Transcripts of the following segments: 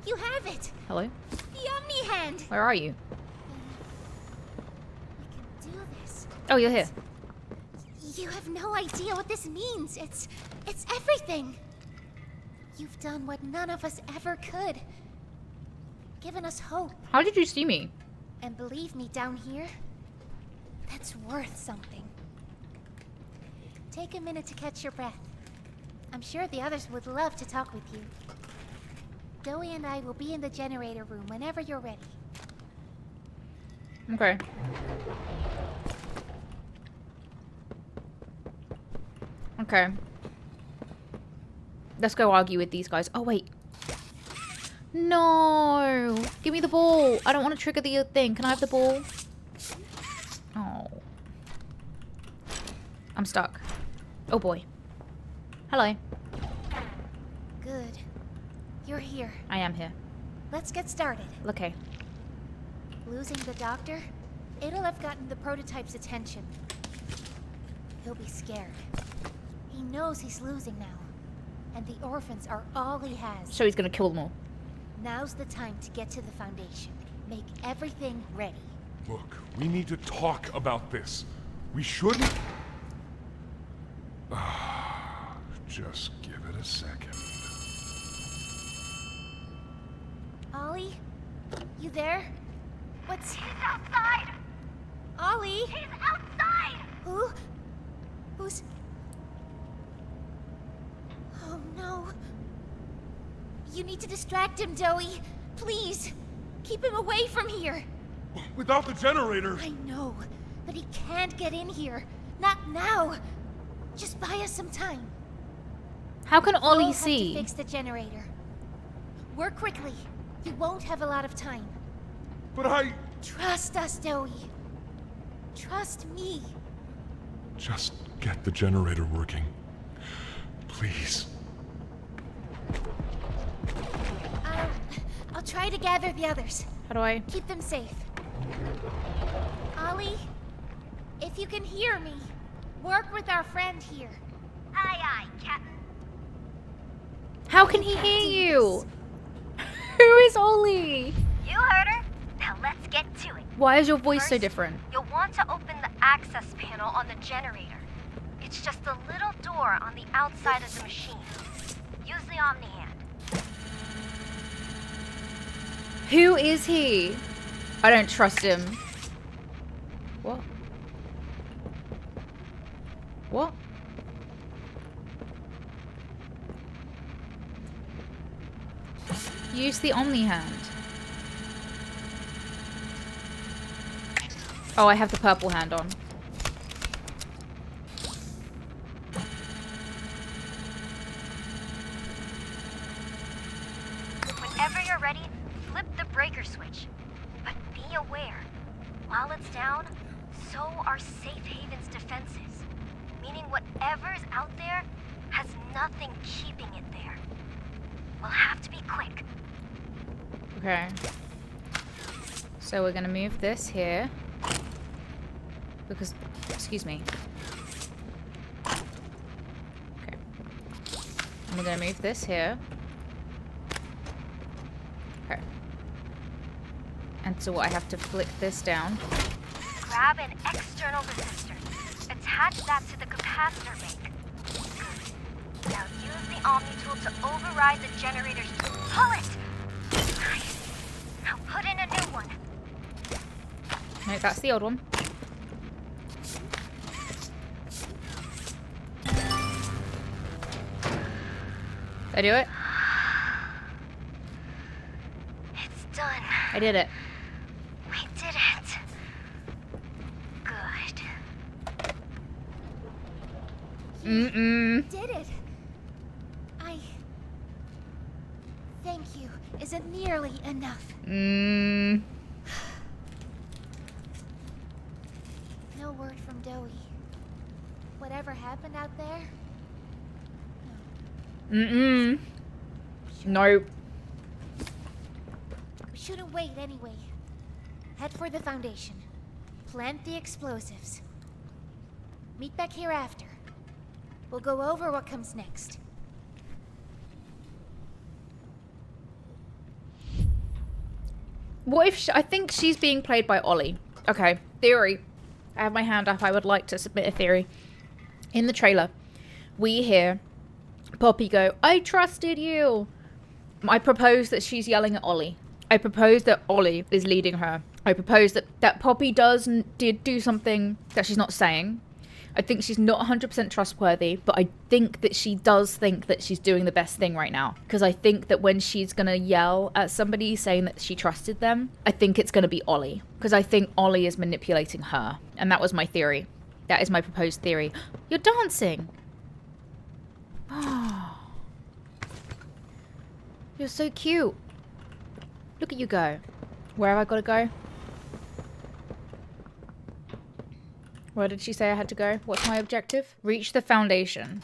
You have it! Hello? The Omni Hand! Where are you? We can do this. Oh, you're here. You have no idea what this means. It's everything. You've done what none of us ever could. Given us hope. How did you see me? And believe me, down here, that's worth something. Take a minute to catch your breath. I'm sure the others would love to talk with you. Doey and I will be in the generator room whenever you're ready. Okay. Okay. Let's go argue with these guys. Oh, wait. No! Give me the ball! I don't want to trigger the thing. Can I have the ball? Oh. I'm stuck. Oh, boy. Hello. Good. You're here. I am here. Let's get started. Okay. Losing the doctor? It'll have gotten the prototype's attention. He'll be scared. He knows he's losing now. And the orphans are all he has. So he's gonna kill them all. Now's the time to get to the Foundation. Make everything ready. Look, we need to talk about this. We shouldn't... Just give it a second. Ollie? You there? What's... He's outside! Ollie? He's outside! Who? Who's... Oh no. You need to distract him, Doey. Please. Keep him away from here. Without the generator... I know, but he can't get in here. Not now. Just buy us some time. How can We'll Ollie have to see? fix the generator. Work quickly. You won't have a lot of time. But I... Trust us, Doey. Trust me. Just get the generator working. Please. I'll try to gather the others. How do I? Keep them safe. Ollie, if you can hear me, work with our friend here. Aye, aye, Captain. How can he hear you? Who is Ollie? You heard her. Now let's get to it. Why is your voice so First, different? You'll want to open the access panel on the generator. It's just a little door on the outside of the machine. Use the Omni Hand. Who is he? I don't trust him. What? What? Use the Omni Hand. Oh, I have the purple hand on. Whenever you're ready, flip the breaker switch. But be aware, while it's down, so are Safe Haven's defenses. Meaning whatever's out there has nothing keeping it there. We'll have to be quick. Okay. So we're gonna move this here. Because, excuse me. Okay. And we're gonna move this here. Okay. And so I have to flick this down. Grab an external resistor. Attach that to the capacitor bank. Good. Now use the Omni tool to override the generator's... Pull it! Nice. Now put in a new one. No, that's the old one. Did I do it? It's done. I did it. We did it. Good. Mm-mm. Did it. Thank you isn't nearly enough. Mm. No word from Doey. Whatever happened out there? Mm-mm. Nope. We shouldn't wait anyway. Head for the Foundation. Plant the explosives. Meet back here after. We'll go over what comes next. What if I think she's being played by Ollie. Okay, theory. I have my hand up. I would like to submit a theory. In the trailer, we hear Poppy go, "I trusted you." I propose that she's yelling at Ollie. I propose that Ollie is leading her. I propose that Poppy did do something that she's not saying. I think she's not 100% trustworthy, but I think that she does think that she's doing the best thing right now. Because I think that when she's going to yell at somebody saying that she trusted them, I think it's going to be Ollie. Because I think Ollie is manipulating her. And that was my theory. That is my proposed theory. You're dancing! Oh. You're so cute. Look at you go. Where have I got to go? Where did she say I had to go? What's my objective? Reach the foundation.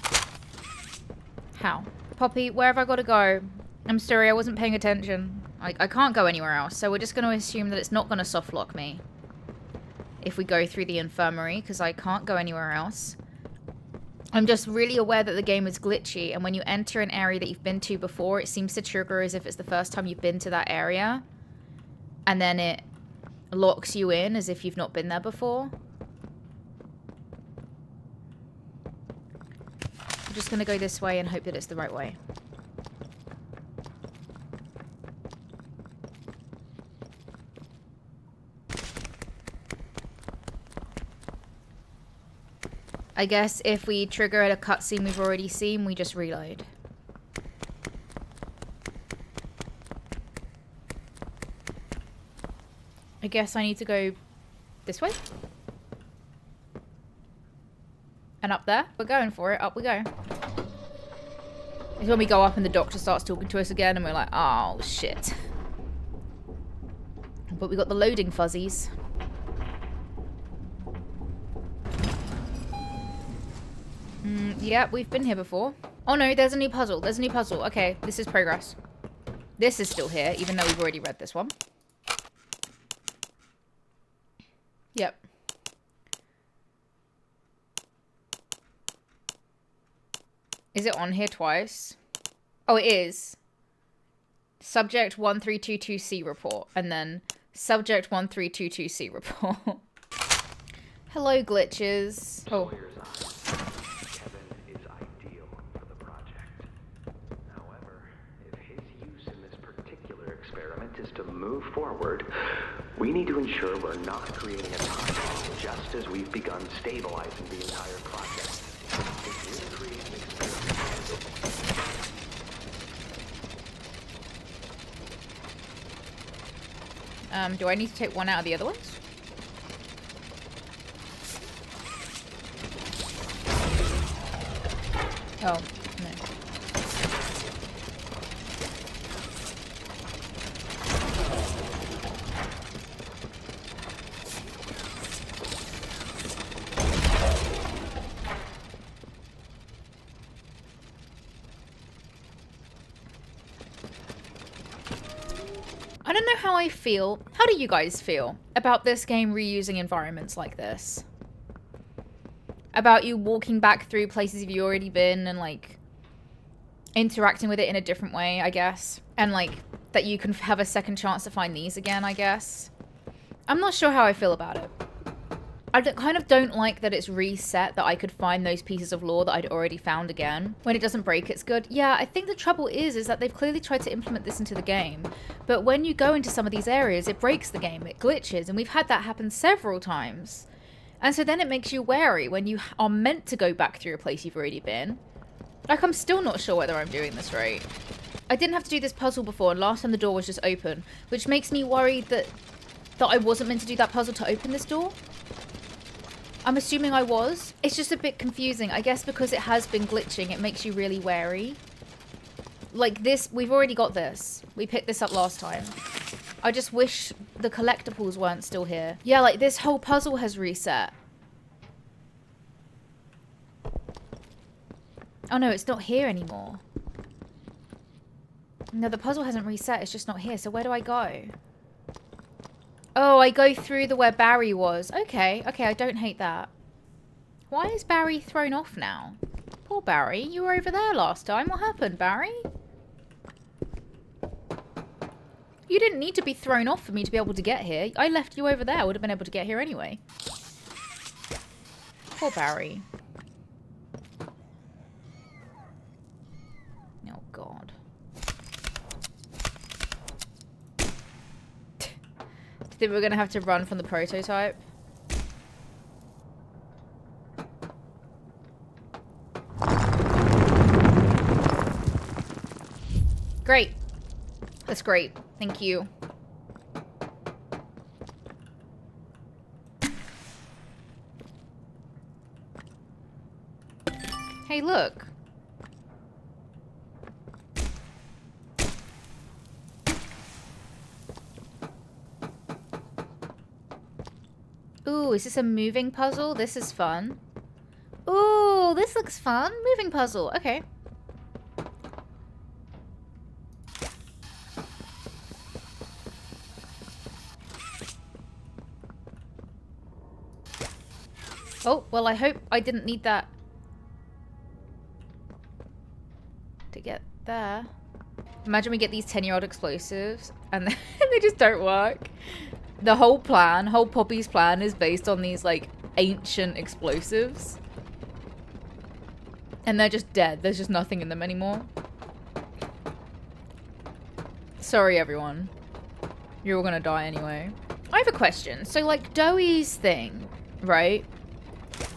How? Poppy, where have I got to go? I'm sorry, I wasn't paying attention. I can't go anywhere else, so we're just going to assume that it's not going to soft lock me. If we go through the infirmary, because I can't go anywhere else. I'm just really aware that the game is glitchy, and when you enter an area that you've been to before, it seems to trigger as if it's the first time you've been to that area. And then it locks you in as if you've not been there before. I'm just going to go this way and hope that it's the right way. I guess if we trigger at a cutscene we've already seen, we just reload. I guess I need to go this way. And up there. We're going for it. Up we go. It's when we go up and the doctor starts talking to us again and we're like, oh shit. But we got the loading fuzzies. Yeah, we've been here before. Oh no, there's a new puzzle. There's a new puzzle. Okay, this is progress. This is still here, even though we've already read this one. Yep. Is it on here twice? Oh, it is. Subject 1322C report. And then subject 1322C report. Hello, glitches. Oh. Is to move forward, we need to ensure we're not creating a time bomb just as we've begun stabilizing the entire project. If we're creating an experiment... do I need to take one out of the other ones? Oh, no. I don't know how I feel. How do you guys feel about this game reusing environments like this? About you walking back through places you've already been and like interacting with it in a different way, I guess. And like that you can have a second chance to find these again, I guess. I'm not sure how I feel about it. I kind of don't like that it's reset, that I could find those pieces of lore that I'd already found again. When it doesn't break, it's good. Yeah, I think the trouble is that they've clearly tried to implement this into the game. But when you go into some of these areas, it breaks the game, it glitches, and we've had that happen several times. And so then it makes you wary when you are meant to go back through a place you've already been. Like, I'm still not sure whether I'm doing this right. I didn't have to do this puzzle before, and last time the door was just open, which makes me worried that I wasn't meant to do that puzzle to open this door. I'm assuming I was. It's just a bit confusing. I guess because it has been glitching, it makes you really wary. Like this, we've already got this. We picked this up last time. I just wish the collectibles weren't still here. Yeah, like this whole puzzle has reset. Oh no, it's not here anymore. No, the puzzle hasn't reset. It's just not here. So where do I go? Oh, I go through the where Barry was. Okay, okay, I don't hate that. Why is Barry thrown off now? Poor Barry, you were over there last time. What happened, Barry? You didn't need to be thrown off for me to be able to get here. I left you over there. I would have been able to get here anyway. Poor Barry. Oh, God. Do you think we're going to have to run from the prototype? Great. That's great. Thank you. Hey, look. Ooh, is this a moving puzzle? This is fun. Ooh, this looks fun. Moving puzzle. Okay. Oh, well, I hope I didn't need that to get there. Imagine we get these 10-year-old explosives and they just don't work. The whole plan, whole Poppy's plan is based on these, like, ancient explosives. And they're just dead. There's just nothing in them anymore. Sorry, everyone. You're all gonna die anyway. I have a question. So, like, Doey's thing, right,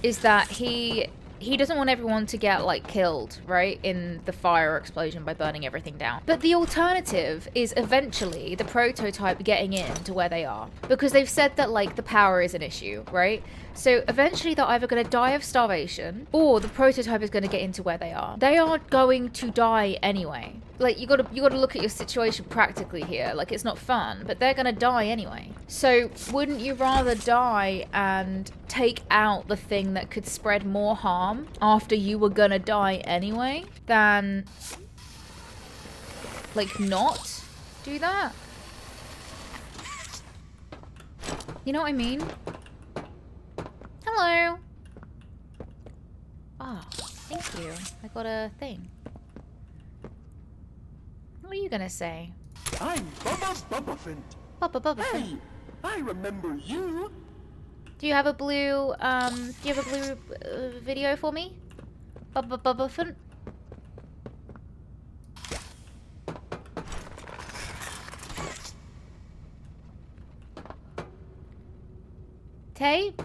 is that he doesn't want everyone to get, like, killed, right, in the fire or explosion by burning everything down. But the alternative is eventually the prototype getting in to where they are. Because they've said that, like, the power is an issue, right? So eventually they're either going to die of starvation or the prototype is going to get into where they are. They are going to die anyway. Like, you gotta look at your situation practically here. Like, it's not fun, but they're gonna die anyway. So, wouldn't you rather die and take out the thing that could spread more harm after you were gonna die anyway, than, like, not do that? You know what I mean? Hello. Ah, thank you. I got a thing. What are you gonna say? I'm Bubba Bubbaphant. Bubba Bubbaphant. Hey, I remember you. Do you have a blue, video for me? Bubba Bubbaphant? Tape?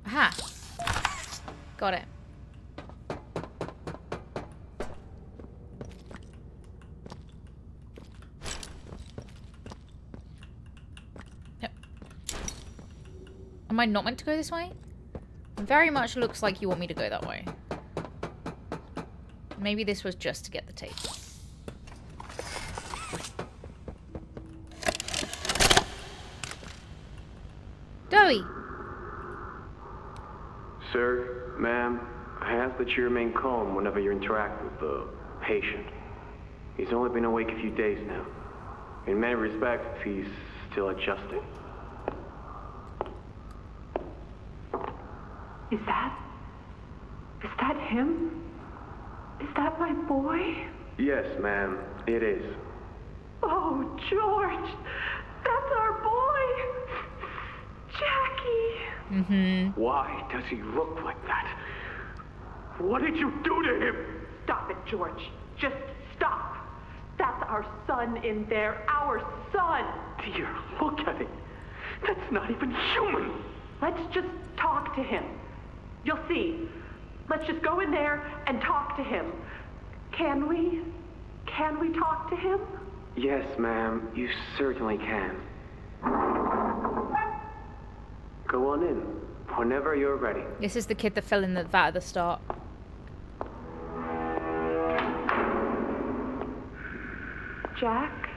Aha. Got it. Yep. Am I not meant to go this way? It very much looks like you want me to go that way. Maybe this was just to get the tape. Doey! Sir, ma'am, I ask that you remain calm whenever you interact with the patient. He's only been awake a few days now. In many respects, he's still adjusting. Is that him? Is that my boy? Yes, ma'am, it is. Oh, George! That's our boy! Jackie! Mm-hmm. Why does he look like that? What did you do to him? Stop it, George. Just stop. That's our son in there. Our son! Dear, look at it. That's not even human. Let's just talk to him. You'll see. Let's just go in there and talk to him. Can we? Can we talk to him? Yes, ma'am, you certainly can. Go on in, whenever you're ready. This is the kid that fell in the vat at the start. Jack,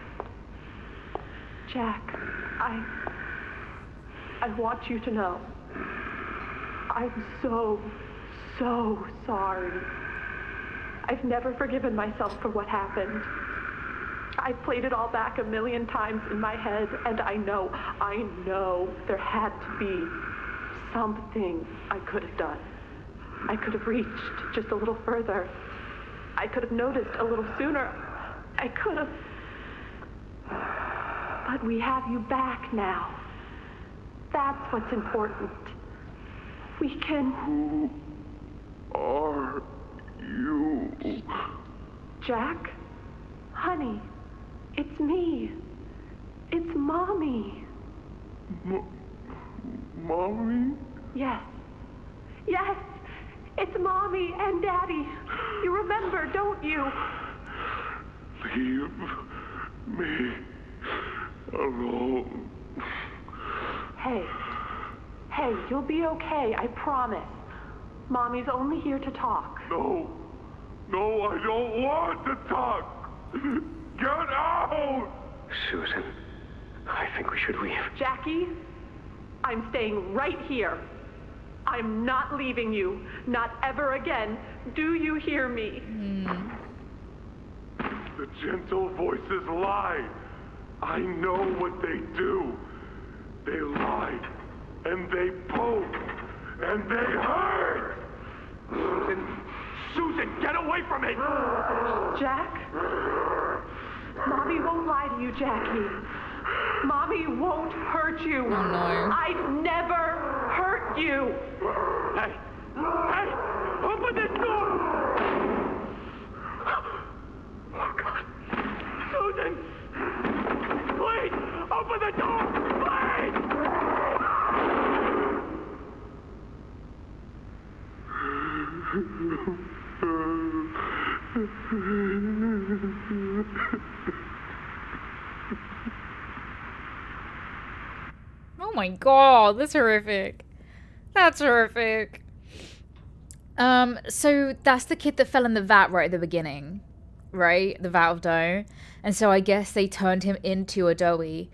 I want you to know, I'm so sorry. I've never forgiven myself for what happened. I played it all back 1,000,000 times in my head, and I know there had to be something I could have done. I could have reached just a little further. I could have noticed a little sooner. I could have. But we have you back now. That's what's important. We can... Who are you? Jack? Honey, it's me. It's Mommy. Mommy? Yes. Yes! It's Mommy and Daddy. You remember, don't you? Leave me alone. Hey. Hey, you'll be okay, I promise. Mommy's only here to talk. No. No, I don't want to talk. Get out! Susan, I think we should leave. Jackie, I'm staying right here. I'm not leaving you. Not ever again. Do you hear me? The gentle voices lie. I know what they do. They lie, and they poke, and they hurt. Susan, get away from me! Jack? Mommy won't lie to you, Jackie. Mommy won't hurt you. Oh no. I'd never hurt you. Hey! Hey! Open this door! Oh, God. Susan! Please! Open the door! Oh my god, that's horrific. That's horrific. So that's the kid that fell in the vat right at the beginning, right? The vat of dough. And so I guess they turned him into a Doey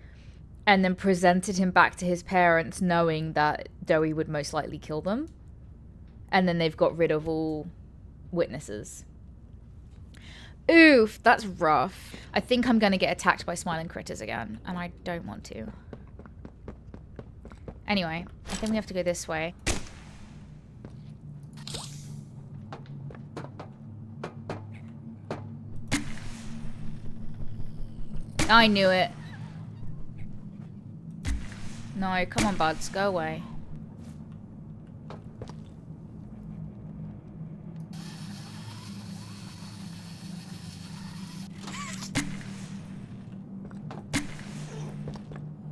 and then presented him back to his parents knowing that Doey would most likely kill them. And then they've got rid of all witnesses. Oof, that's rough. I think I'm going to get attacked by smiling critters again, and I don't want to. Anyway, I think we have to go this way. I knew it. No, come on, buds, go away.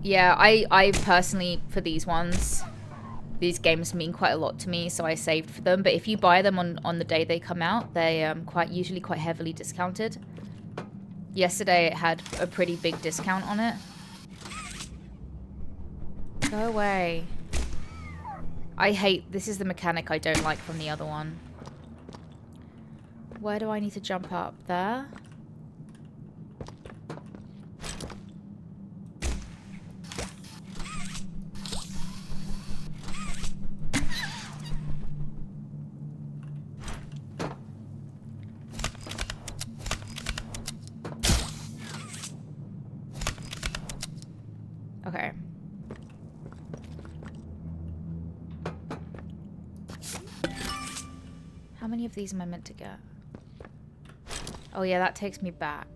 Yeah, I personally, for these ones, these games mean quite a lot to me, so I saved for them. But if you buy them on the day they come out, they usually quite heavily discounted. Yesterday it had a pretty big discount on it. Go away. This is the mechanic I don't like from the other one. Where do I need to jump up? There? Okay. How many of these am I meant to get? Oh yeah, that takes me back.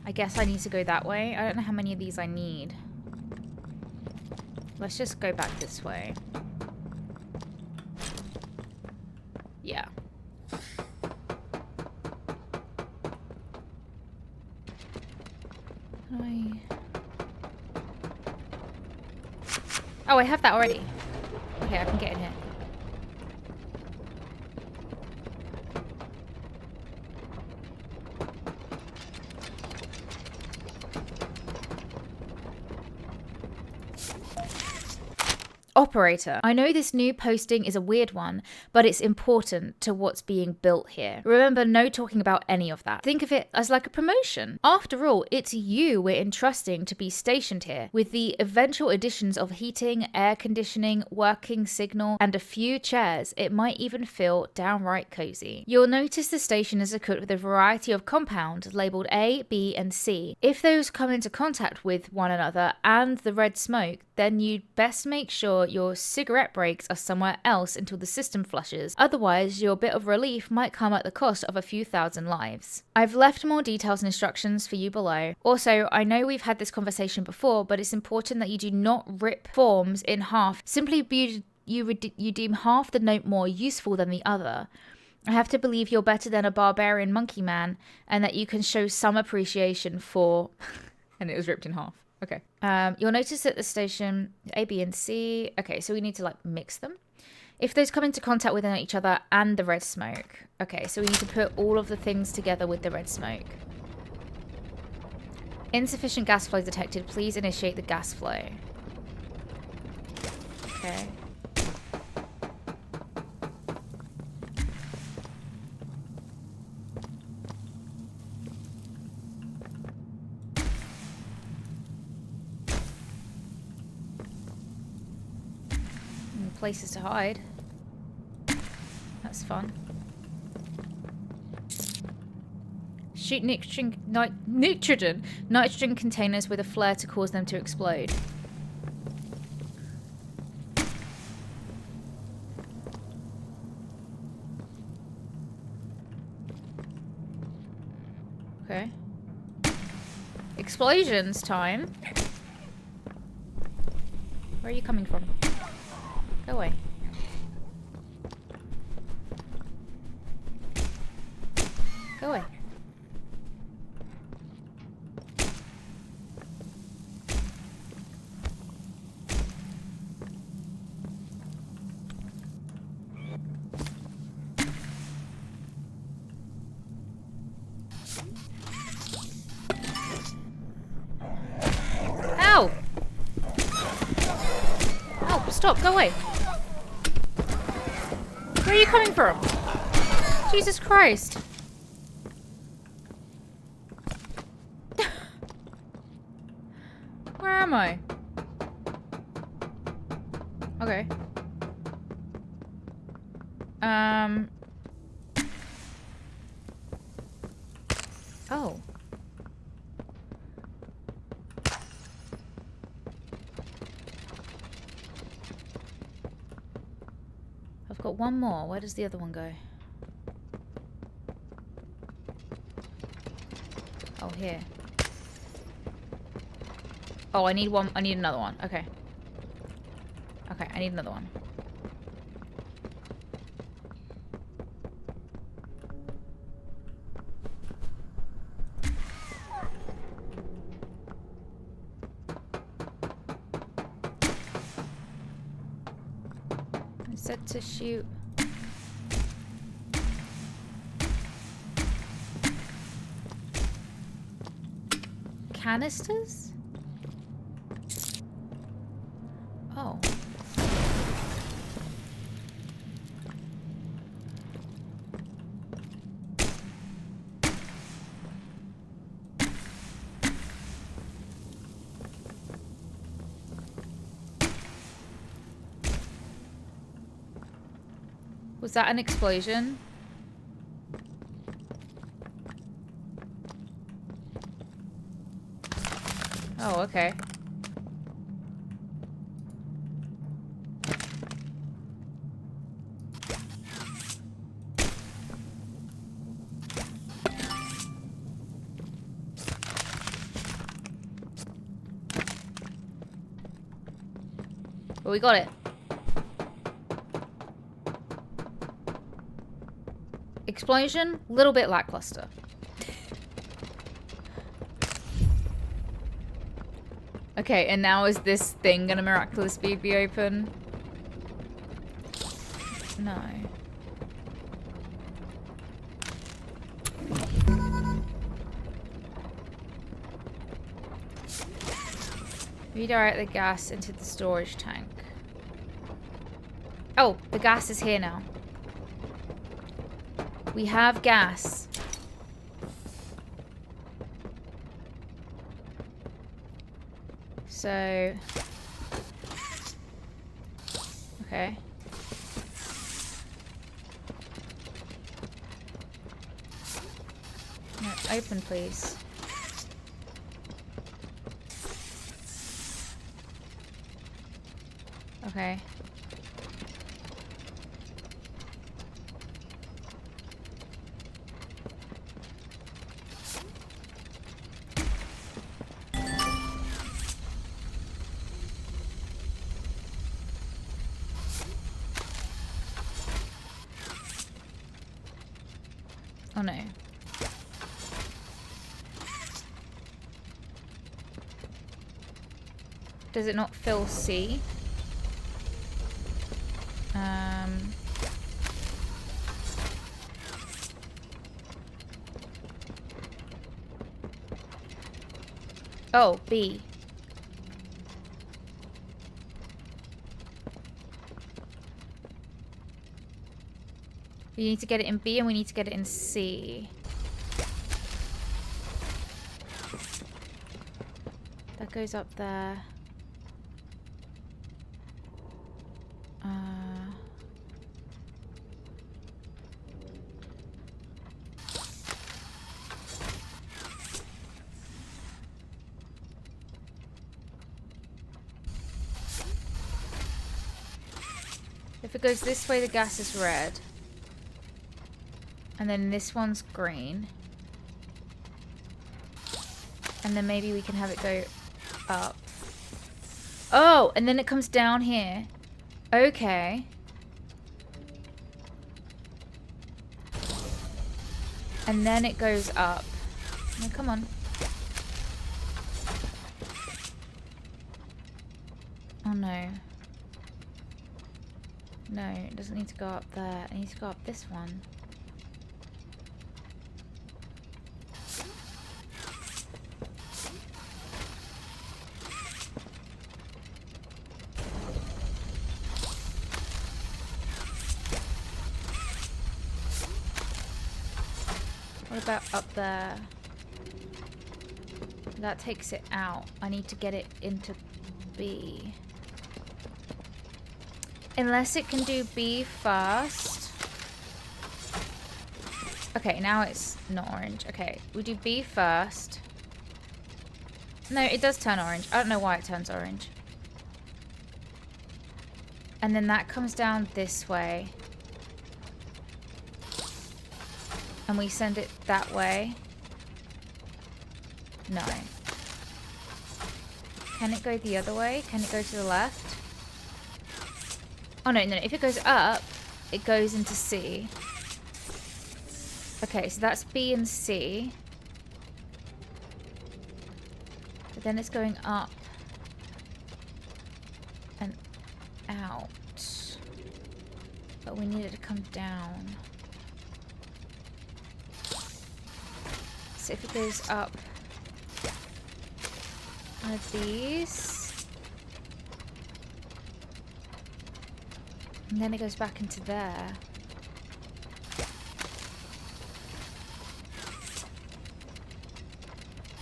I guess I need to go that way. I don't know how many of these I need. Let's just go back this way. Yeah. Oh, I have that already. Okay, I can get in here. Operator, I know this new posting is a weird one, but it's important to what's being built here. Remember, no talking about any of that. Think of it as like a promotion. After all, it's you we're entrusting to be stationed here. With the eventual additions of heating, air conditioning, working signal, and a few chairs, it might even feel downright cozy. You'll notice the station is equipped with a variety of compounds labeled A, B, and C. If those come into contact with one another and the red smoke, then you'd best make sure your cigarette breaks are somewhere else until the system flushes. Otherwise, your bit of relief might come at the cost of a few thousand lives. I've left more details and instructions for you below. Also, I know we've had this conversation before, but it's important that you do not rip forms in half simply because you deem half the note more useful than the other. I have to believe you're better than a barbarian monkey man, and that you can show some appreciation for... and it was ripped in half. Okay. You'll notice at the station A, B, and C. Okay, so we need to like mix them. If those come into contact with each other and the red smoke. Okay, so we need to put all of the things together with the red smoke. Insufficient gas flow detected. Please initiate the gas flow. Okay. Places to hide. That's fun. Shoot nitrogen containers with a flare to cause them to explode. Okay. Explosions time. Where are you coming from? Go away. Go away. Ow! Oh, stop, go away. Where are you coming from? Jesus Christ. Where am I? Okay. Oh. I've got one more. Where does the other one go? Oh, here. Oh, I need one. I need another one. Okay. Okay, I need another one. I'm set to shoot. Canisters? Oh. Was that an explosion? Oh, okay. Well, we got it. Explosion, little bit lackluster. Okay, and now is this thing gonna miraculously be open? No. Redirect the gas into the storage tank. Oh, the gas is here now. We have gas. So... Okay. No, open, please. Okay. Oh no. Does it not fill C? Oh, B. We need to get it in B and we need to get it in C. That goes up there. If it goes this way, the gas is red. And then this one's green. And then maybe we can have it go up. Oh, and then it comes down here. Okay. And then it goes up. No, come on. Oh no. No, it doesn't need to go up there. It needs to go up this one. What about up there? That takes it out. I need to get it into B. Unless it can do B first. Okay, now it's not orange. Okay, we do B first. No, it does turn orange. I don't know why it turns orange. And then that comes down this way. And we send it that way. No. Can it go the other way? Can it go to the left? Oh, no, no. If it goes up, it goes into C. Okay, so that's B and C. But then it's going up. And out. But we need it to come down. So if it goes up one of these. And then it goes back into there.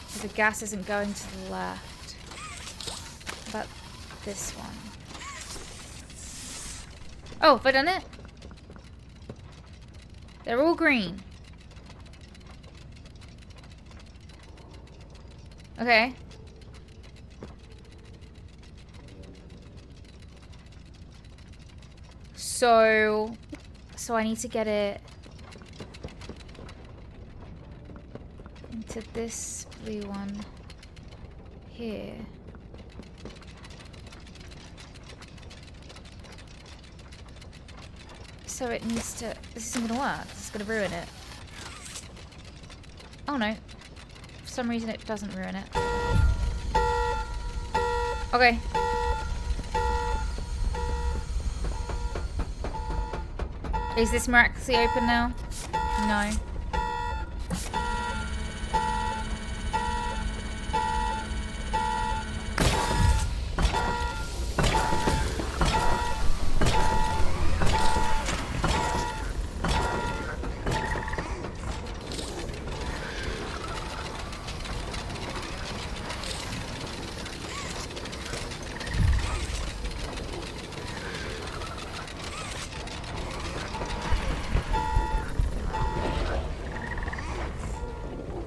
So the gas isn't going to the left. How about this one? Oh, have I done it? They're all green. Okay. So I need to get it into this blue one here. So it needs to... This isn't gonna work. This is gonna ruin it. Oh no. For some reason it doesn't ruin it. Okay. Is this miraculously open now? No.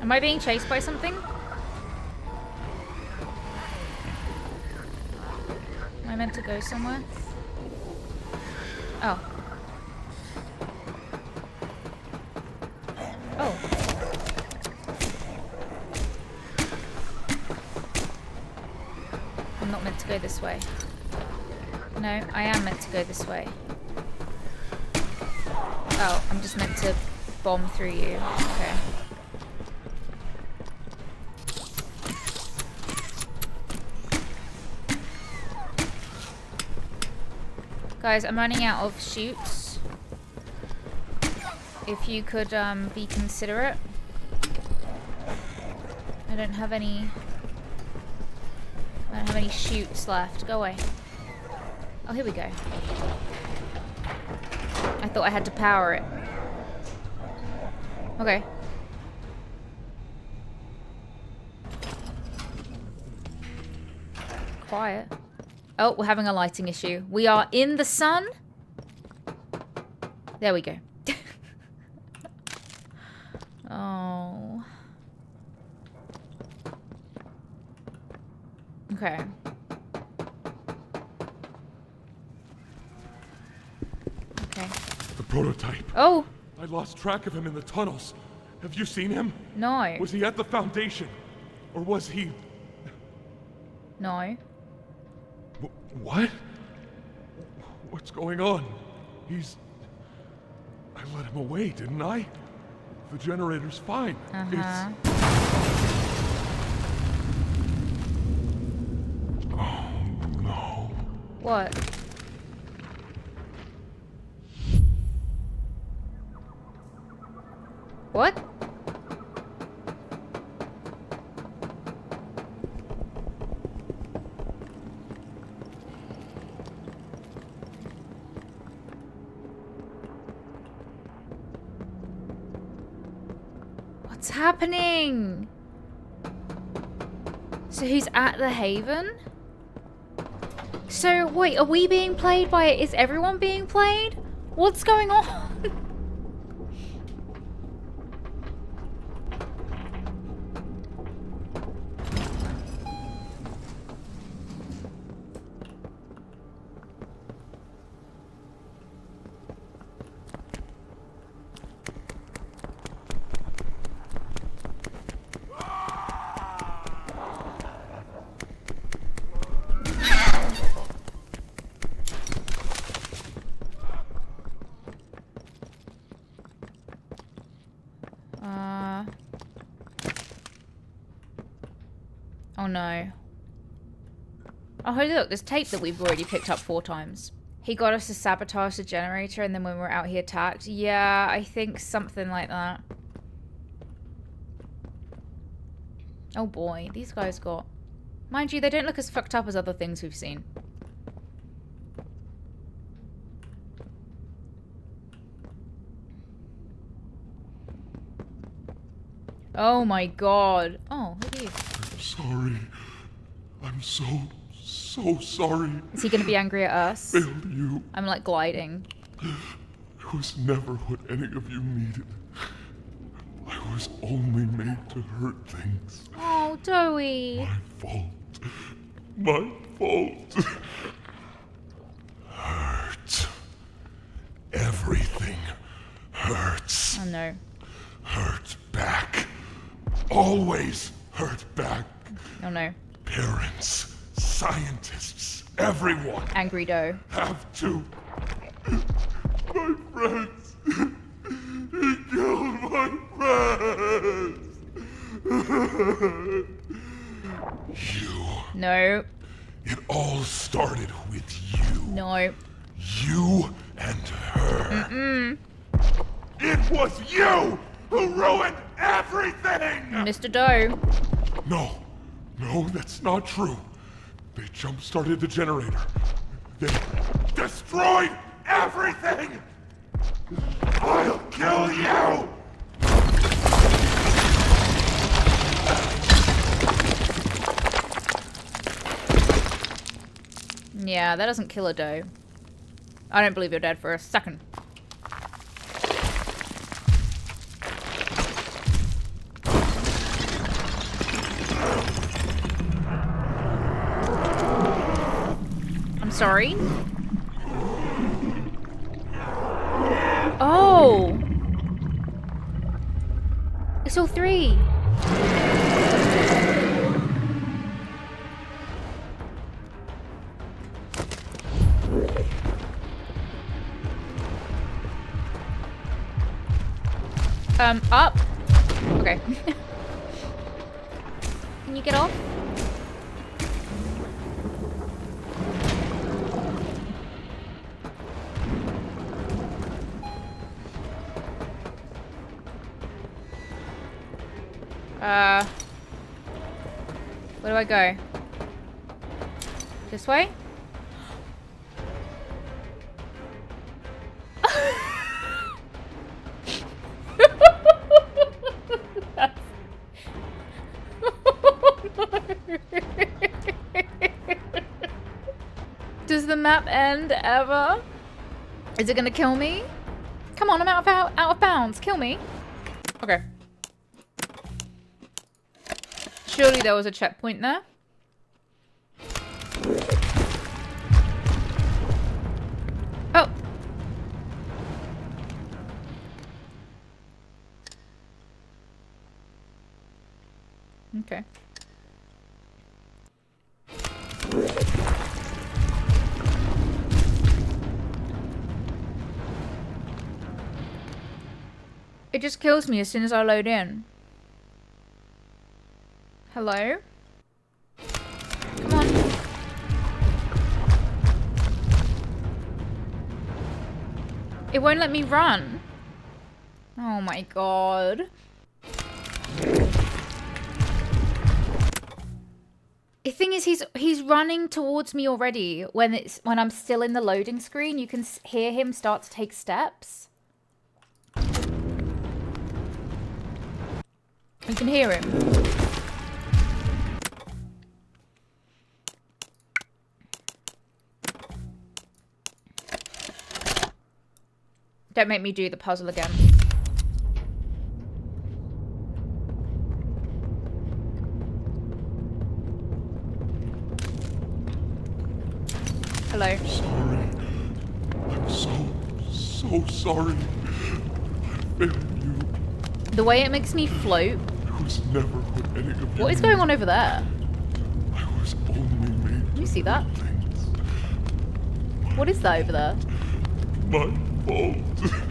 Am I being chased by something? Am I meant to go somewhere? Oh. Oh. I'm not meant to go this way. No, I am meant to go this way. Oh, I'm just meant to bomb through you. Okay. Guys, I'm running out of shoots. If you could be considerate. I don't have any shoots left. Go away. Oh, here we go. I thought I had to power it. Okay. Quiet. Oh, we're having a lighting issue. We are in the sun. There we go. Oh. Okay. Okay. The prototype. Oh! I lost track of him in the tunnels. Have you seen him? No. Was he at the Foundation? Or was he... No. What? What's going on? I let him away, didn't I? The generator's fine. Uh-huh. Oh, no. What? What? What's happening? So he's at the Haven? So wait, are we being played by it? Is everyone being played? What's going on? Oh no. Oh, hey look, there's tape that we've already picked up 4 times. He got us to sabotage the generator and then when we're out he attacked. Yeah, I think something like that. Oh boy, these guys got... Mind you, they don't look as fucked up as other things we've seen. Oh my god. Oh, who are you? I'm sorry. I'm so sorry. Is he gonna be angry at us? Failed you. I'm like gliding. I was never what any of you needed. I was only made to hurt things. Oh, Doey. My fault. My fault. Hurt. Everything hurts. Oh no. Hurt back. Always hurt back. Oh no. Parents, scientists, everyone Angry Doe. have to. My friends. He killed my friends. You. No. It all started with you. No. You and her. It was you who ruined everything! Mr. Doe. No, that's not true. They jump-started the generator. They destroyed everything! I'll kill you! Yeah, that doesn't kill a Doe. I don't believe you're dead for a second. I'm sorry. Oh! It's all three. Up. Okay. Can you get off? Where do I go? This way? Does the map end ever? Is it gonna kill me? Come on, I'm out of bounds. Kill me. Okay. Surely there was a checkpoint there. Oh. Okay. It just kills me as soon as I load in. Hello? Come on. It won't let me run. Oh my god. The thing is, he's running towards me already. When I'm still in the loading screen, you can hear him start to take steps. You can hear him. Don't make me do the puzzle again. Hello. Sorry. I'm so sorry. I failed you. The way it makes me float. I was never what any of you What is going on over there? I was only made Can you see that? things. What is that over there? My fault.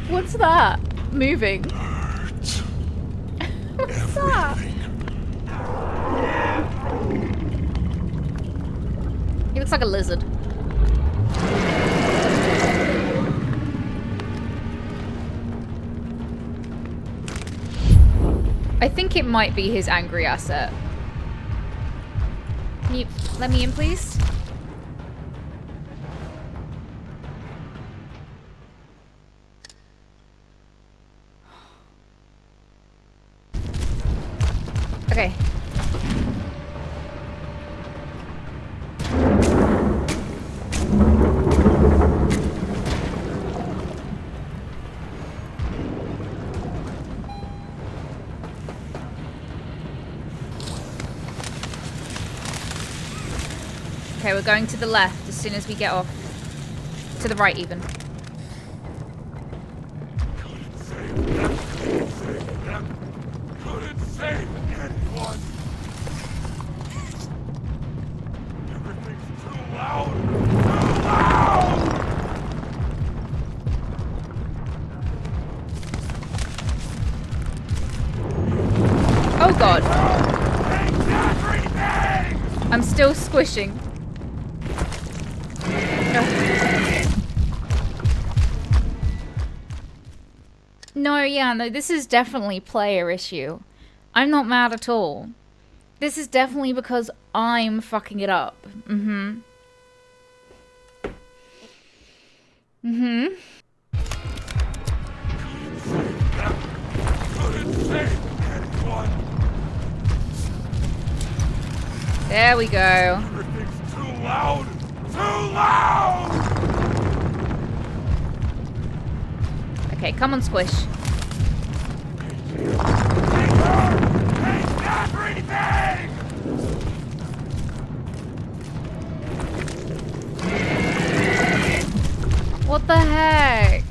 What's that? Moving. Hurt. What's that? He looks like a lizard. I think it might be his angry asset. Can you let me in, please? Okay. Okay, we're going to the left as soon as we get off. To the right, even. Couldn't save them. Couldn't save anyone. Everything's too loud. Too loud. Oh god. Take everything. I'm still squishing. No, this is definitely player issue. I'm not mad at all. This is definitely because I'm fucking it up. Mm-hmm. Mm-hmm. Couldn't save anyone. There we go. Everything's too loud. Too loud. Okay, come on, Squish. What the heck?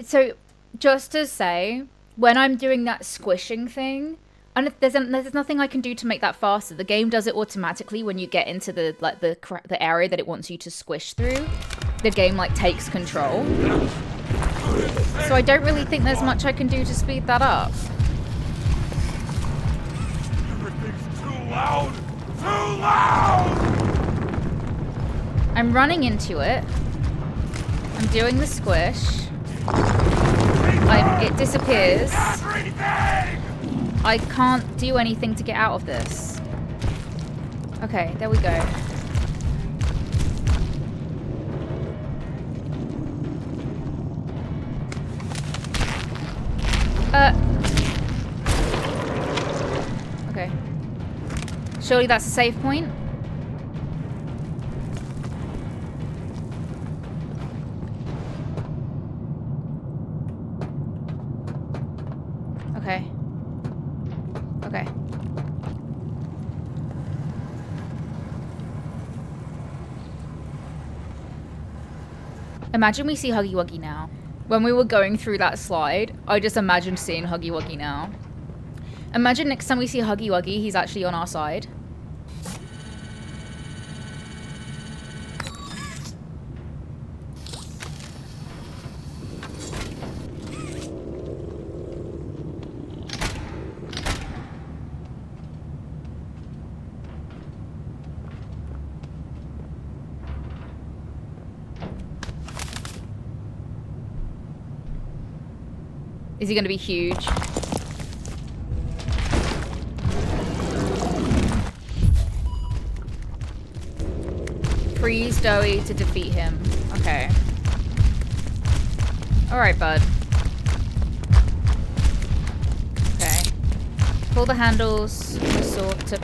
So, just to say, when I'm doing that squishing thing, and there's nothing I can do to make that faster. The game does it automatically when you get into the area that it wants you to squish through. The game like takes control. So I don't really think there's much I can do to speed that up. Everything's too loud! Too loud! I'm running into it. I'm doing the squish. It disappears. I can't do anything to get out of this. Okay, there we go. Okay. Surely that's a save point? Okay. Okay. Imagine we see Huggy Wuggy now. When we were going through that slide, I just imagined seeing Huggy Wuggy now. Imagine next time we see Huggy Wuggy, he's actually on our side. Is he going to be huge? Freeze Doey to defeat him. Okay. Alright, bud. Okay. Pull the handles. Sort to...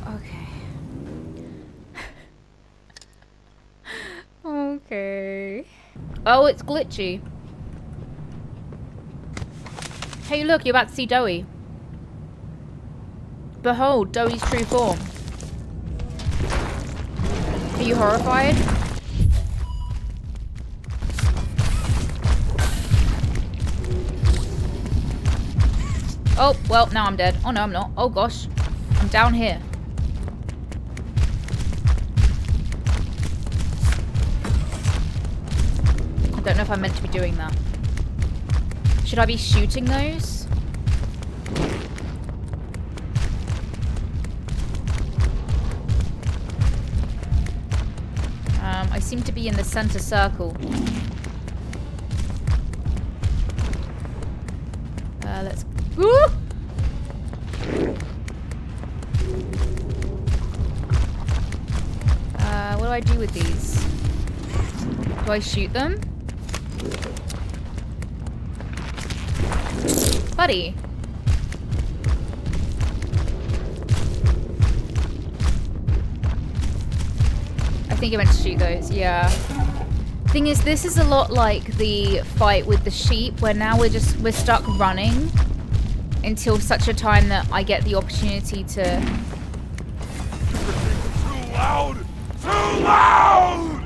Okay. Okay. Oh, it's glitchy. Hey, look, you're about to see Doey. Behold, Doey's true form. Are you horrified? Oh, well, now I'm dead. Oh, no, I'm not. Oh, gosh. I'm down here. I don't know if I'm meant to be doing that. Should I be shooting those? I seem to be in the center circle. Let's... Ooh! What do I do with these? Do I shoot them? Buddy. I think I meant to shoot those, yeah. Thing is, this is a lot like the fight with the sheep, where now we're stuck running until such a time that I get the opportunity to... Too loud! Too loud!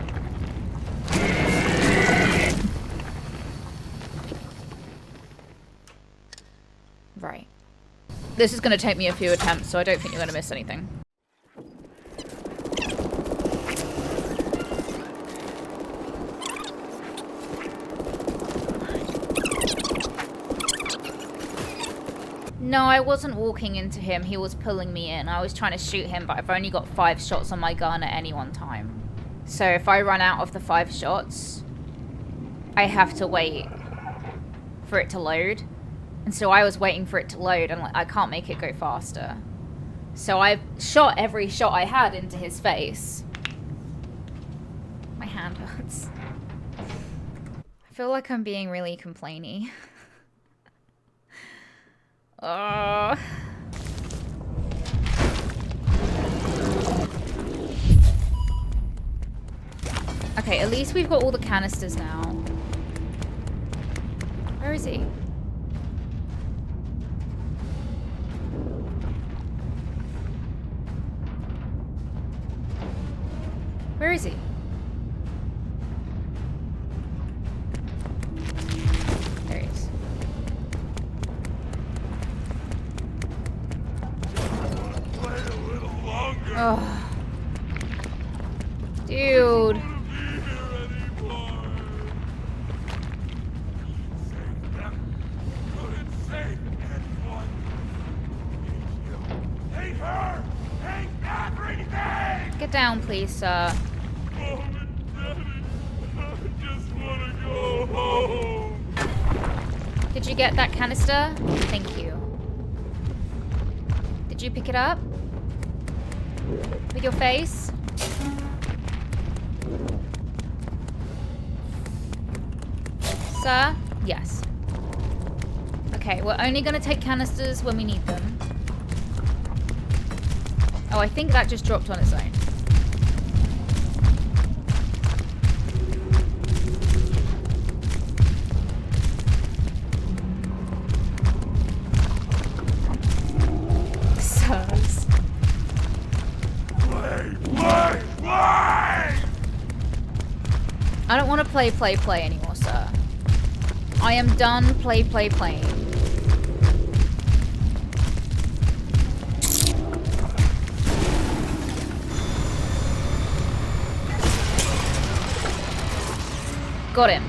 Right. This is going to take me a few attempts, so I don't think you're going to miss anything. No, I wasn't walking into him. He was pulling me in. I was trying to shoot him, but I've only got 5 shots on my gun at any one time. So if I run out of the 5 shots, I have to wait for it to load. And so I was waiting for it to load, and I can't make it go faster. So I've shot every shot I had into his face. My hand hurts. I feel like I'm being really complainy. Okay, at least we've got all the canisters now. Where is he? I Where is he? There he is. Play a little longer. Oh. Dude. Get down, please, sir. Mom and Daddy, I just want to go home. Did you get that canister? Thank you. Did you pick it up? With your face? Sir? Yes. Okay, we're only gonna take canisters when we need them. Oh, I think that just dropped on its own. Sirs. Play! I don't want to play anymore, sir. I am done playing. Got him.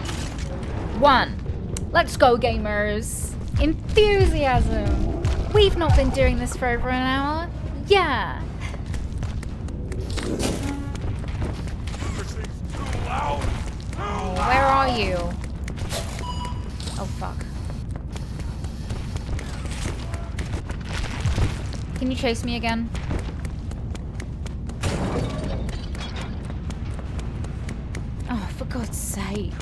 1. Let's go, gamers. Enthusiasm. We've not been doing this for over an hour. Yeah. Everything's too loud. Where are you? Oh, fuck. Can you chase me again? Oh, for God's sake.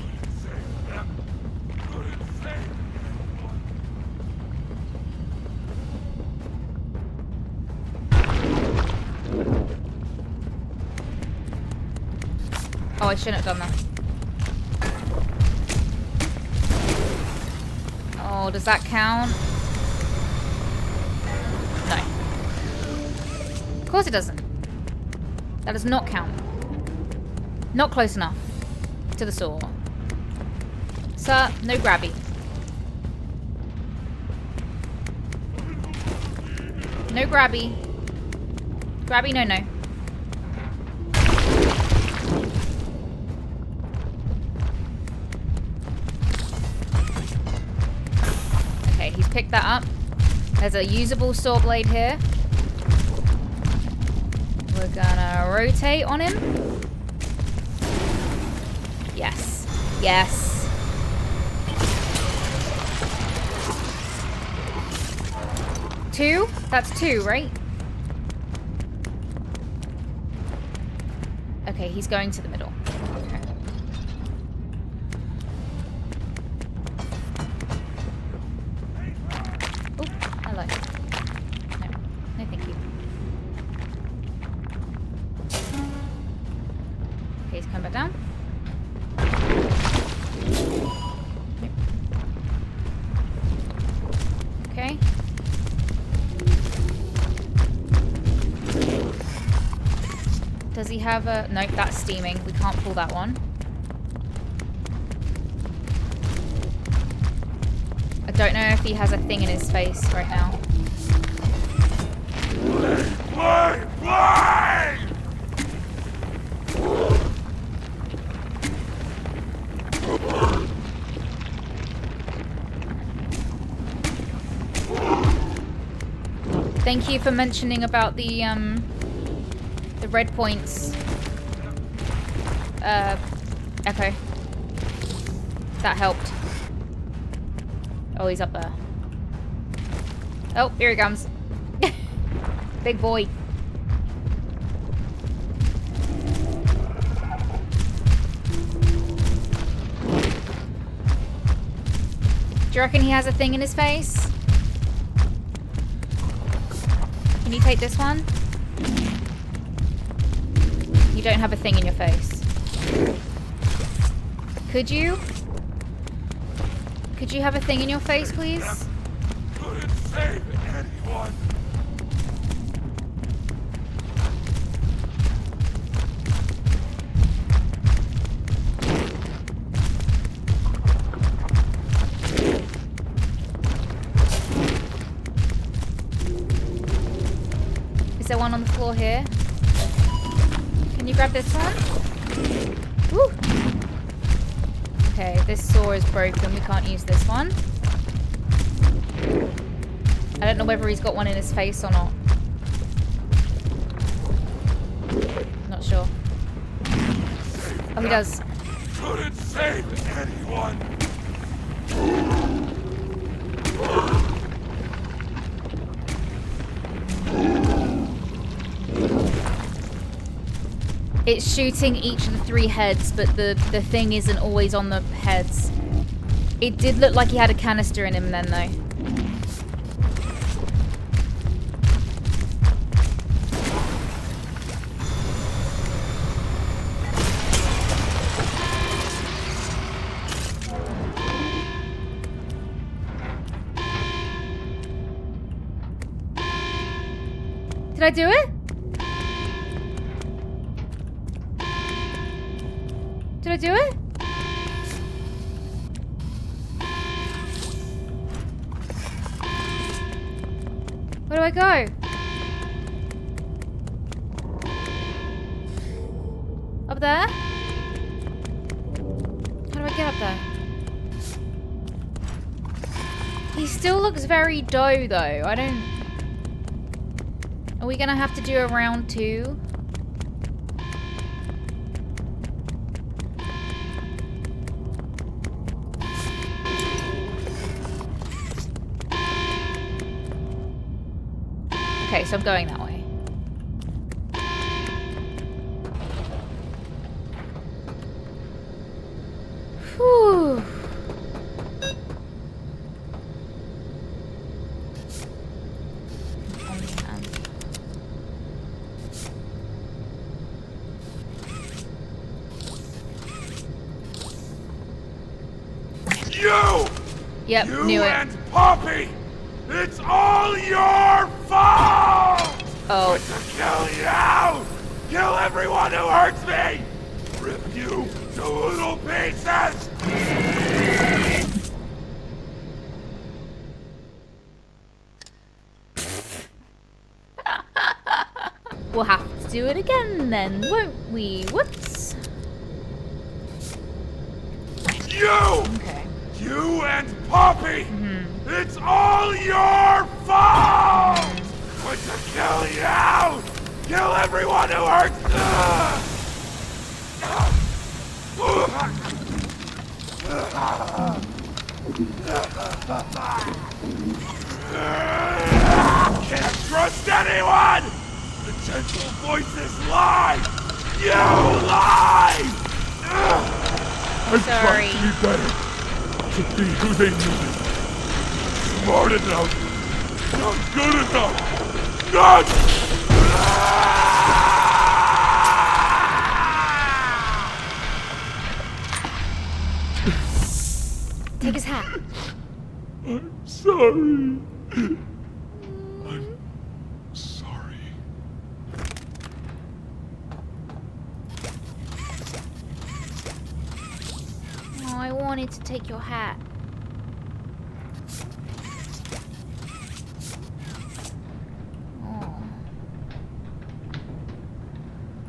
Oh, I shouldn't have done that. Oh, does that count? No. Of course it doesn't. That does not count. Not close enough to the saw. Sir, no grabby. No grabby. Grabby, no. Okay, he's picked that up. There's a usable saw blade here. We're gonna rotate on him. Yes. Yes. Two? That's 2, right? Okay, he's going to the middle. Okay. Oh, hello. No. No, thank you. Okay, he's coming back down. Okay. Does he have a... Nope, that's steaming. We can't pull that one. I don't know if he has a thing in his face right now. Play! Thank you for mentioning about the red points. Echo. That helped. Oh, he's up there. Oh, here he comes. Big boy. Do you reckon he has a thing in his face? Can you take this one? You don't have a thing in your face. Could you? Could you have a thing in your face, please? Couldn't save anyone. Is there one on the floor here? Can you grab this one? Woo! Okay, this saw is broken. We can't use this one. I don't know whether he's got one in his face or not. Not sure. Oh, he does. Couldn't save anyone. It's shooting each of the 3 heads, but the thing isn't always on the heads. It did look like he had a canister in him then, though. Did I do it? Did I do it? Where do I go? Up there? How do I get up there? He still looks very dough though. I don't... Are we gonna have to do a round 2? Okay, so I'm going that way. Whew. You! Yep, You knew it. and Poppy! It's all your fault! Oh. To kill you! Kill everyone who hurts me! Rip you to little pieces! We'll have to do it again then, won't we? Whoops. You! Okay. You and Poppy! It's all your fault! But to kill you! Kill everyone who hurts! Can't trust anyone! The gentle voices lie! You lie! I Sorry. tried to be better. To be who they needed. Smart enough. Not good enough. Not... Take his hat. I'm sorry. I'm sorry. Oh, I wanted to take your hat. Oh.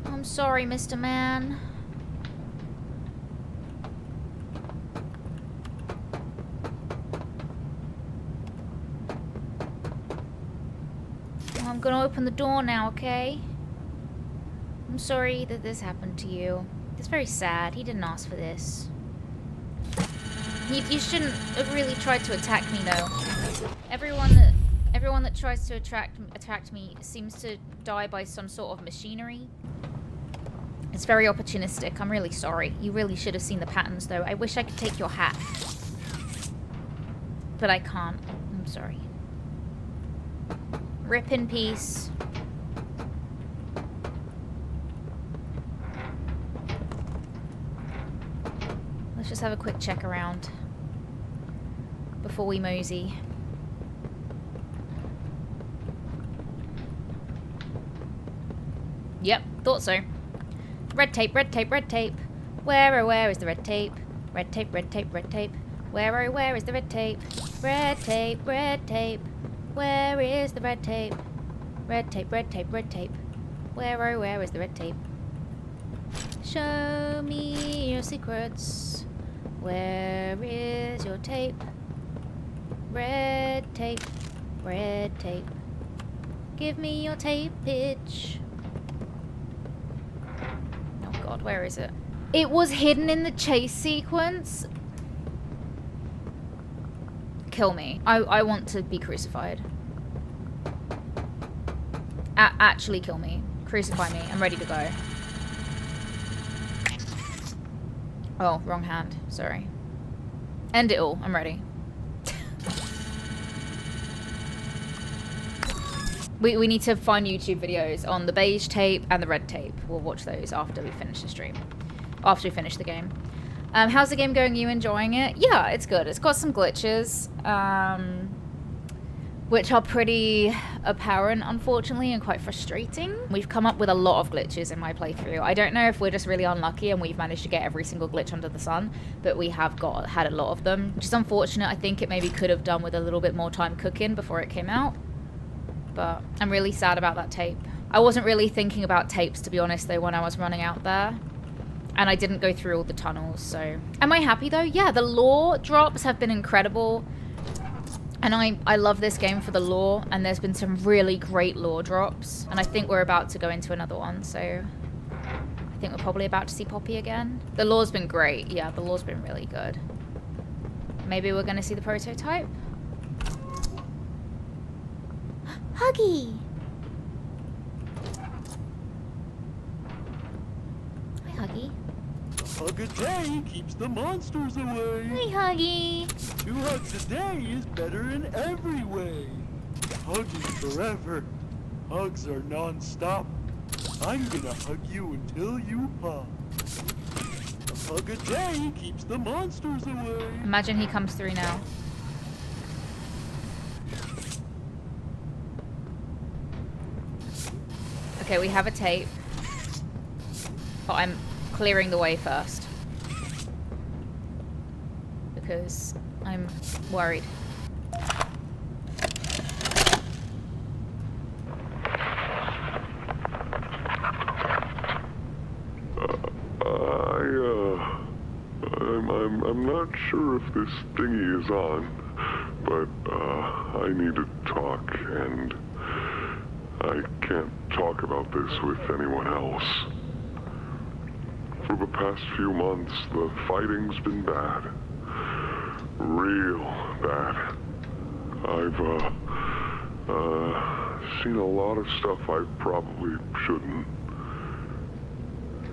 I'm sorry, Mr. Man. I'm gonna open the door now, okay? I'm sorry that this happened to you. It's very sad. He didn't ask for this. You shouldn't have really tried to attack me, though. Everyone that tries to attack me seems to die by some sort of machinery. It's very opportunistic. I'm really sorry. You really should have seen the patterns, though. I wish I could take your hat. But I can't. I'm sorry. Rip in peace. Let's just have a quick check around before we mosey. Yep, thought so. Red tape, red tape, red tape. Where is the red tape? Red tape, red tape, red tape. Where is the red tape? Red tape, red tape. Where is the red tape? Red tape, red tape, red tape. Where, oh, where is the red tape? Show me your secrets. Where is your tape? Red tape, red tape. Give me your tape, bitch. Oh god, where is it? It was hidden in the chase sequence. Kill me. I want to be crucified. Actually kill me. Crucify me. I'm ready to go. Oh, wrong hand. Sorry. End it all. I'm ready. We need to find YouTube videos on the beige tape and the red tape. We'll watch those after we finish the stream. After we finish the game. How's the game going? Are you enjoying it? Yeah, it's good. It's got some glitches. Which are pretty apparent, unfortunately, and quite frustrating. We've come up with a lot of glitches in my playthrough. I don't know if we're just really unlucky and we've managed to get every single glitch under the sun, but we have had a lot of them, which is unfortunate. I think it maybe could have done with a little bit more time cooking before it came out, but I'm really sad about that tape. I wasn't really thinking about tapes, to be honest, though, when I was running out there, and I didn't go through all the tunnels, so. Am I happy, though? Yeah, the lore drops have been incredible. And I love this game for the lore, and there's been some really great lore drops. And I think we're about to go into another one, so I think we're probably about to see Poppy again. The lore's been great. Yeah, the lore's been really good. Maybe we're going to see the prototype? Huggy! Hi, Huggy. Hug a day keeps the monsters away. Hi, Huggy. 2 hugs a day is better in every way. Hugging forever. Hugs are non-stop. I'm gonna hug you until you pop. A hug a day keeps the monsters away. Imagine he comes through now. Okay, we have a tape. But I'm clearing the way first. Because I'm worried. I'm not sure if this thingy is on, but I need to talk, and I can't talk about this with anyone else. For the past few months, the fighting's been bad. Real bad. I've seen a lot of stuff I probably shouldn't.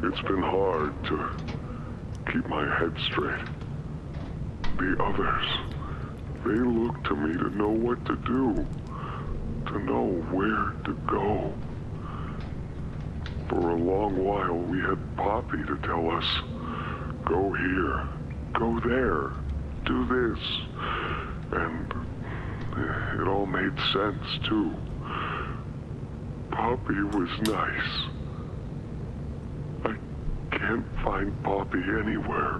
It's been hard to keep my head straight. The others, they look to me to know what to do, to know where to go. For a long while, we had Poppy to tell us, go here, go there, do this. And it all made sense, too. Poppy was nice. I can't find Poppy anywhere.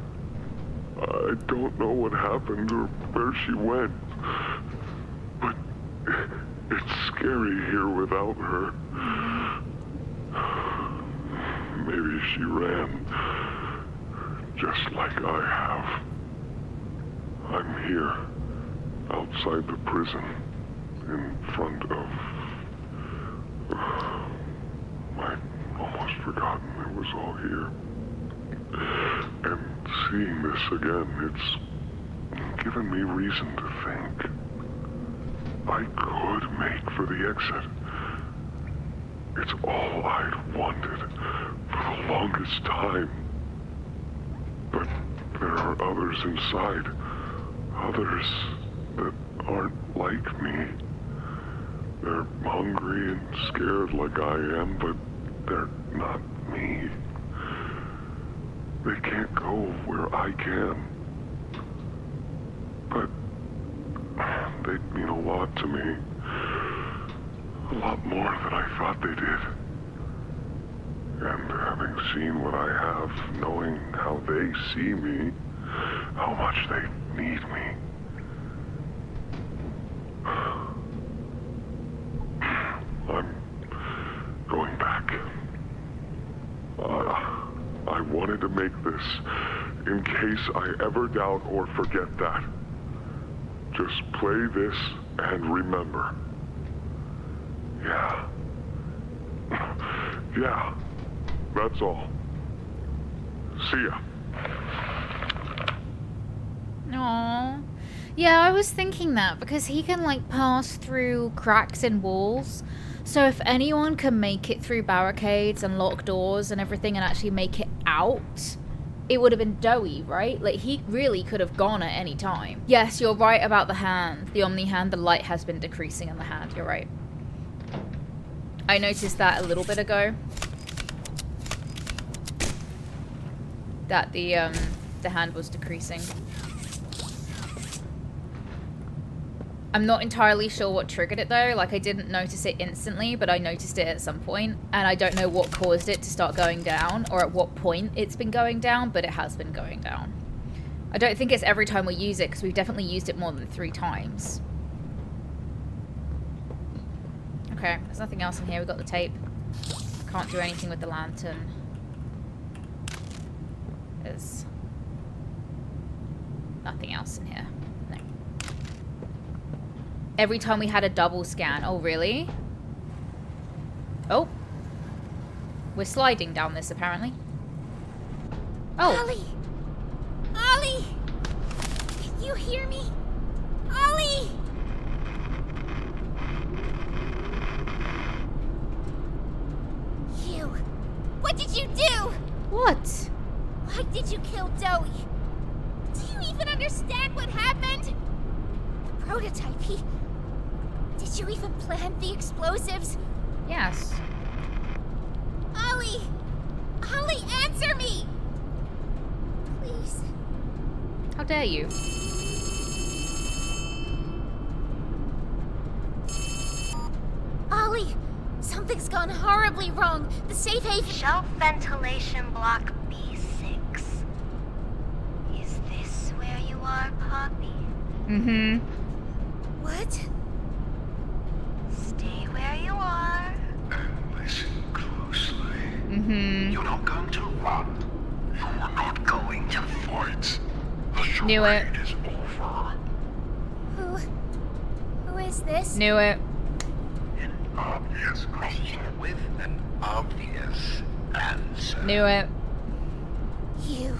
I don't know what happened or where she went. But it's scary here without her. Maybe she ran, just like I have. I'm here, outside the prison, in front of... I'd almost forgotten it was all here. And seeing this again, it's given me reason to think. I could make for the exit. It's all I'd wanted for the longest time. But there are others inside. Others that aren't like me. They're hungry and scared like I am, but they're not me. They can't go where I can. But they mean a lot to me. A lot more than I thought they did. And having seen what I have, knowing how they see me, how much they need me. I'm wanted to make this in case I ever doubt or forget that. Just play this and remember. Yeah. Yeah. That's all. See ya. Aww. Yeah, I was thinking that because he can like pass through cracks in walls. So if anyone can make it through barricades and locked doors and everything and actually make it out, it would have been Doey, right? Like, he really could have gone at any time. Yes, you're right about the hand. The Omni hand, the light has been decreasing in the hand. You're right. I noticed that a little bit ago. That the hand was decreasing. I'm not entirely sure what triggered it though. Like, I didn't notice it instantly, but I noticed it at some point, and I don't know what caused it to start going down or at what point it's been going down, but it has been going down. I don't think it's every time we use it, because we've definitely used it more than 3 times. Okay, there's nothing else in here. We've got the tape. Can't do anything with the lantern. There's nothing else in here. No. Every time we had a double scan. Oh, really? Oh. We're sliding down this, apparently. Oh. Ollie! Ollie! Can you hear me? Ollie! You! What did you do? What? Why did you kill Doey? Do you even understand what happened? The prototype, Did you even plant the explosives? Yes. Ollie! Ollie, answer me! Please. How dare you? Ollie! Something's gone horribly wrong. The safe haven... Shelf ventilation block B6. Is this where you are, Poppy? Mm-hmm. What? Stay where you are. And listen closely. Mm-hmm. You're not going to run. You're not going to fight. The Knew it. charade is over. Who is this? Knew it. An obvious question with an obvious answer. Knew it. You.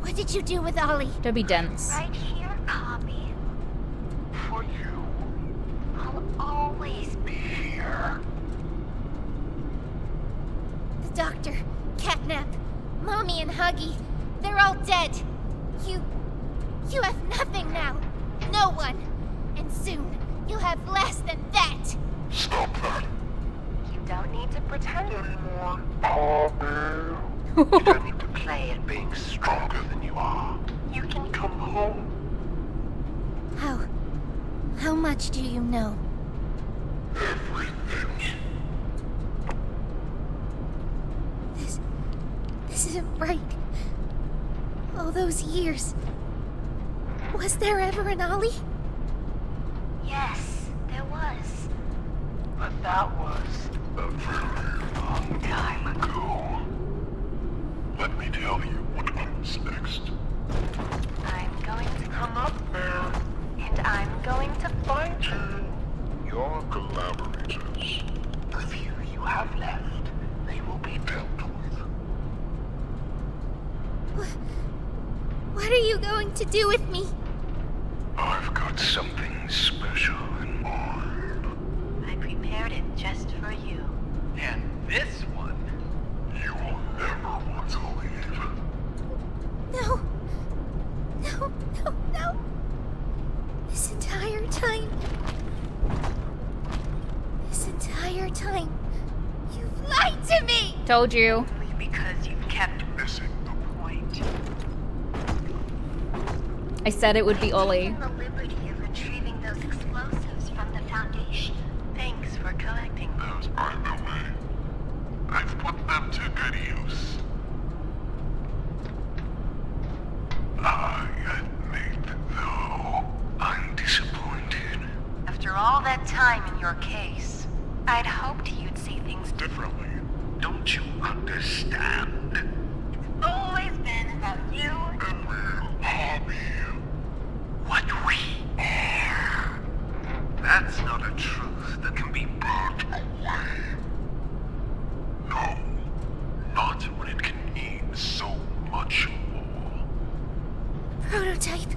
What did you do with Ollie? Don't be dense. Right here, Poppy. For you, I'll always be here. The doctor, Catnap, Mommy and Huggy, they're all dead. You have nothing now. No one. And soon, you'll have less than that. Stop that. You don't need to pretend anymore. Poppy. You don't need to play at being stronger than you are. You can come home. How much do you know? Everything. This isn't right. All those years. Was there ever an Ollie? Yes, there was. But that was a very long time ago. Let me tell you what comes next. I'm going to Come up there. and I'm going to Find you. Your collaborators. The few you have left, they will be dealt with. What are you going to do with me? I've got something special in mind. I prepared it just for you. And this one, you will never want to leave. No. No, no, no. This entire time, you've lied to me! Told you. Only because you've kept Missing the point. I said it would be Ollie. Taken the liberty of retrieving those explosives from the Foundation. Thanks for collecting them. those, by the way. I've put them to good use. I admit, though, I'm disappointed. After all that time in your case, I'd hoped you'd see things Differently, don't you understand? always been about you. Poppy. What we are. That's not a truth that can be brought away. No. Not when it can mean so much more. Prototype.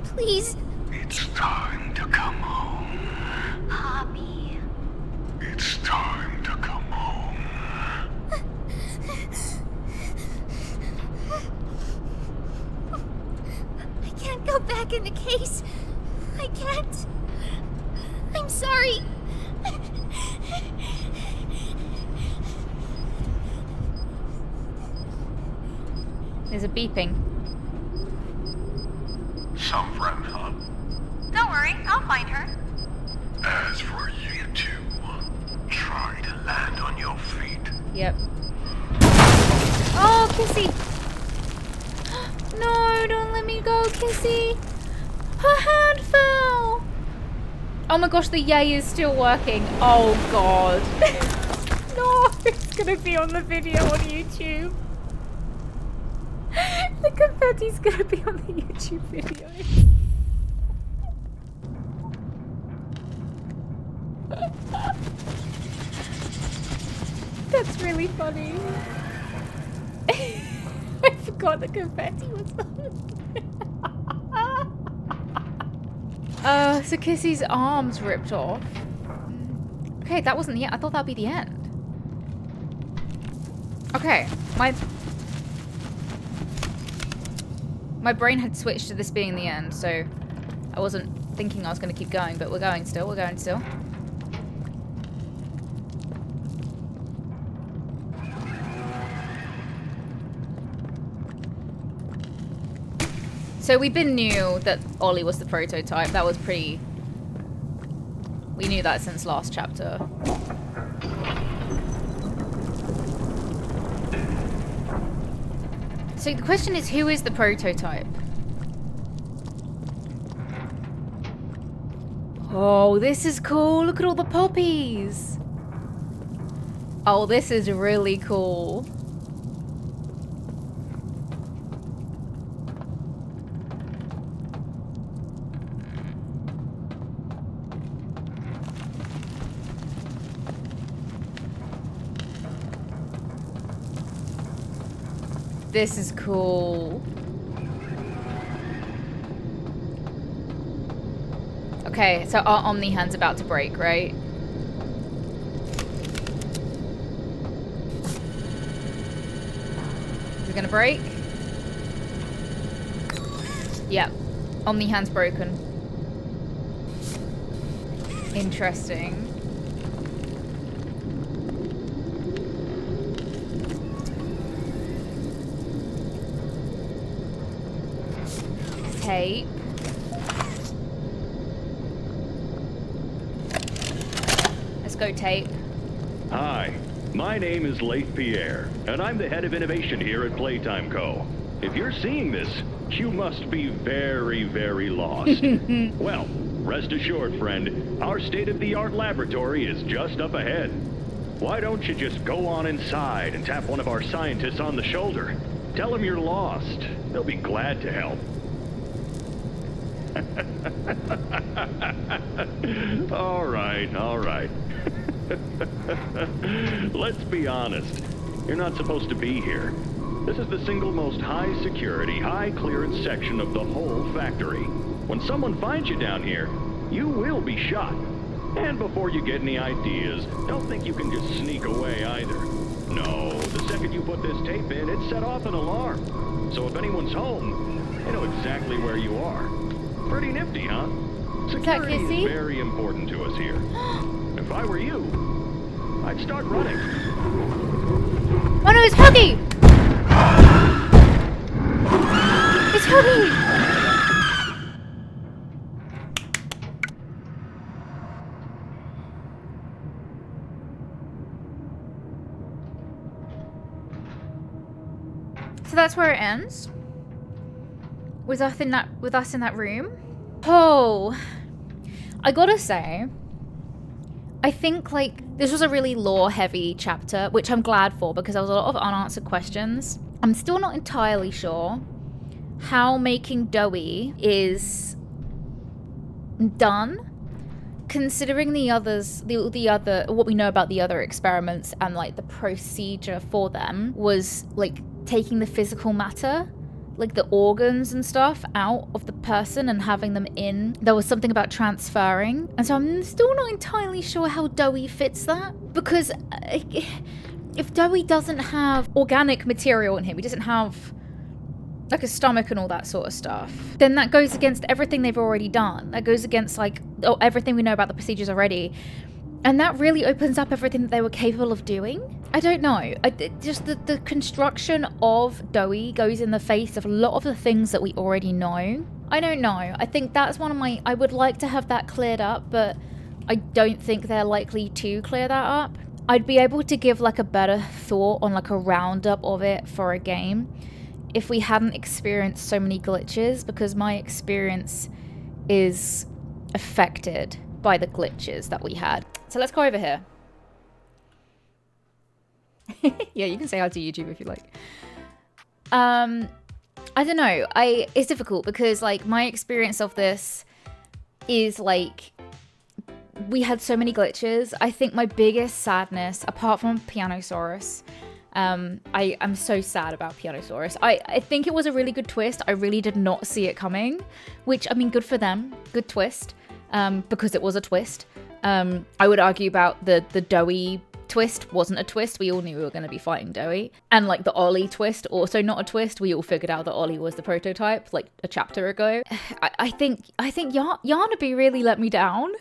Please. It's time to come home. Poppy. It's time to come home. I can't go back in the case. I can't. I'm sorry. There's a beeping. Some friend, huh? Don't worry, I'll find her. As for you two, try to land on your feet. Yep. Oh, Kissy! No, don't let me go, Kissy! Her hand fell! Oh my gosh, the yay is still working. Oh god. No, it's gonna be on the video on YouTube. The confetti's gonna be on the YouTube video. That's really funny. I forgot the confetti was on. So Kissy's arms ripped off. Okay, that wasn't the end. I thought that'd be the end. Okay, my brain had switched to this being the end, so I wasn't thinking I was going to keep going, but we're going still. We're going still. So we knew that Ollie was the prototype. That was pretty... We knew that since last chapter. So the question is, who is the prototype? Oh, this is cool. Look at all the poppies. Oh, this is really cool. This is cool. Okay, so our Omni hand's about to break, right? Is it gonna break? Yep. Omni hand's broken. Interesting. Tape. Let's go, tape. Hi, my name is Leif Pierre, and I'm the head of innovation here at Playtime Co. If you're seeing this, you must be very, very lost. Well, rest assured, friend, our state-of-the-art laboratory is just up ahead. Why don't you just go on inside and tap one of our scientists on the shoulder? Tell them you're lost. They'll be glad to help. All right. Let's be honest. You're not supposed to be here. This is the single most high security, high clearance section of the whole factory. When someone finds you down here, you will be shot. And before you get any ideas, don't think you can just sneak away either. No, the second you put this tape in, it set off an alarm. So if anyone's home, they know exactly where you are. Pretty nifty, huh? Security is very important to us here. If I were you, I'd start running. Oh no, it's Huggy! It's Huggy! So that's where it ends? With us in that room? Oh, I gotta say, I think like this was a really lore heavy chapter, which I'm glad for because there was a lot of unanswered questions. I'm still not entirely sure how making Doey is done, considering the others, the other, what we know about the other experiments and like the procedure for them was like taking the physical matter, like the organs and stuff, out of the person and having them in. There was something about transferring, and so I'm still not entirely sure how Doey fits that, because if Doey doesn't have organic material in him, he doesn't have like a stomach and all that sort of stuff, then that goes against everything they've already done. That goes against like everything we know about the procedures already. And that really opens up everything that they were capable of doing. I don't know. Just the construction of Doey goes in the face of a lot of the things that we already know. I don't know. I think that's one of my... I would like to have that cleared up, but I don't think they're likely to clear that up. I'd be able to give like a better thought on like a roundup of it for a game if we hadn't experienced so many glitches, because my experience is affected by the glitches that we had. So let's go over here. Yeah, you can say hi to YouTube if you like. I don't know. It's difficult because like my experience of this is like we had so many glitches. I think my biggest sadness, apart from Pianosaurus, I am so sad about Pianosaurus. I think it was a really good twist. I really did not see it coming, which, I mean, good for them. Good twist, because it was a twist. I would argue about the Doey twist wasn't a twist. We all knew we were going to be fighting Doey. And like the Ollie twist, also not a twist. We all figured out that Ollie was the prototype like a chapter ago. I think Yarnaby really let me down.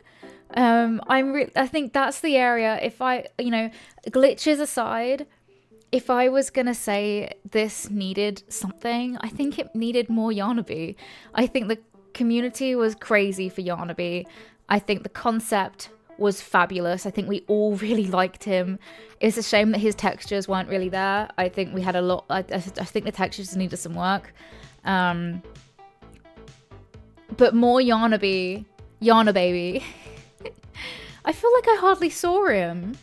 I think that's the area. If I, glitches aside, if I was gonna say this needed something, I think it needed more Yarnaby. I think the community was crazy for Yarnaby. I think the concept was fabulous. I think we all really liked him. It's a shame that his textures weren't really there. I think we had a lot. I think the textures needed some work. But more Yarnaby. I feel like I hardly saw him.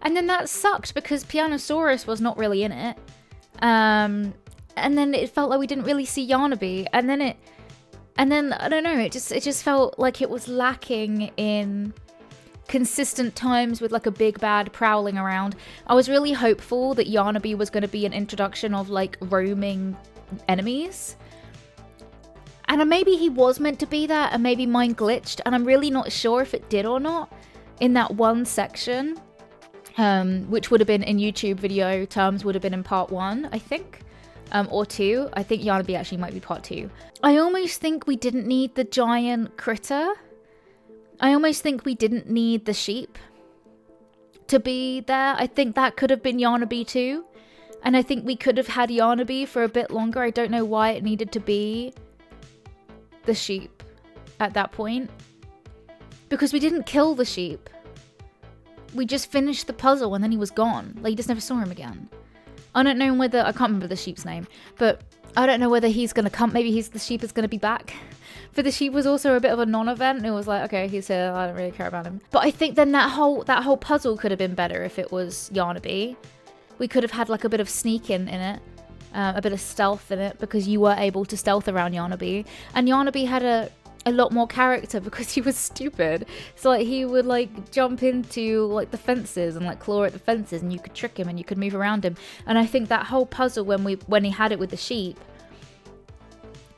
And then that sucked because Pianosaurus was not really in it. And then it felt like we didn't really see Yarnaby. And then I don't know, it just felt like it was lacking in consistent times with like a big bad prowling around. I was really hopeful that Yarnaby was going to be an introduction of like roaming enemies. And maybe he was meant to be that, and maybe mine glitched, and I'm really not sure if it did or not in that one section. Which would have been in YouTube video terms, would have been in part 1, I think, or 2. I think Yarnaby actually might be part 2. I almost think we didn't need the giant critter. I almost think we didn't need the sheep to be there. I think that could have been Yarnaby too. And I think we could have had Yarnaby for a bit longer. I don't know why it needed to be the sheep at that point. Because we didn't kill the sheep. We just finished the puzzle and then he was gone. Like, you just never saw him again. I don't know whether... I can't remember the sheep's name. But I don't know whether he's going to come. Maybe the sheep is going to be back. But the sheep was also a bit of a non-event. And it was like, okay, he's here. I don't really care about him. But I think then that whole puzzle could have been better if it was Yarnaby. We could have had like a bit of sneaking in it. A bit of stealth in it. Because you were able to stealth around Yarnaby. And Yarnaby had a lot more character because he was stupid. So like he would like jump into like the fences and like claw at the fences, and you could trick him and you could move around him. And I think that whole puzzle when he had it with the sheep,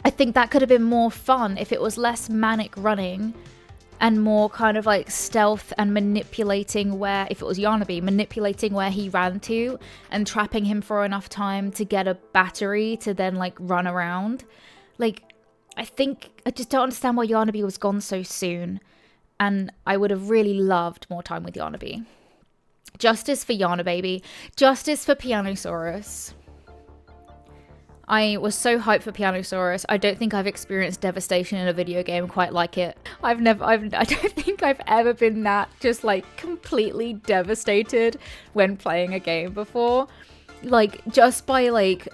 I think that could have been more fun if it was less manic running and more kind of like stealth and manipulating where, if it was Yarnaby, manipulating where he ran to and trapping him for enough time to get a battery to then like run around. Like, I just don't understand why Yarnaby was gone so soon, and I would have really loved more time with Yarnaby. Justice for Yarnababy. Justice for Pianosaurus. I was so hyped for Pianosaurus. I don't think I've experienced devastation in a video game quite like it. I don't think I've ever been that just like completely devastated when playing a game before. Like, just by like,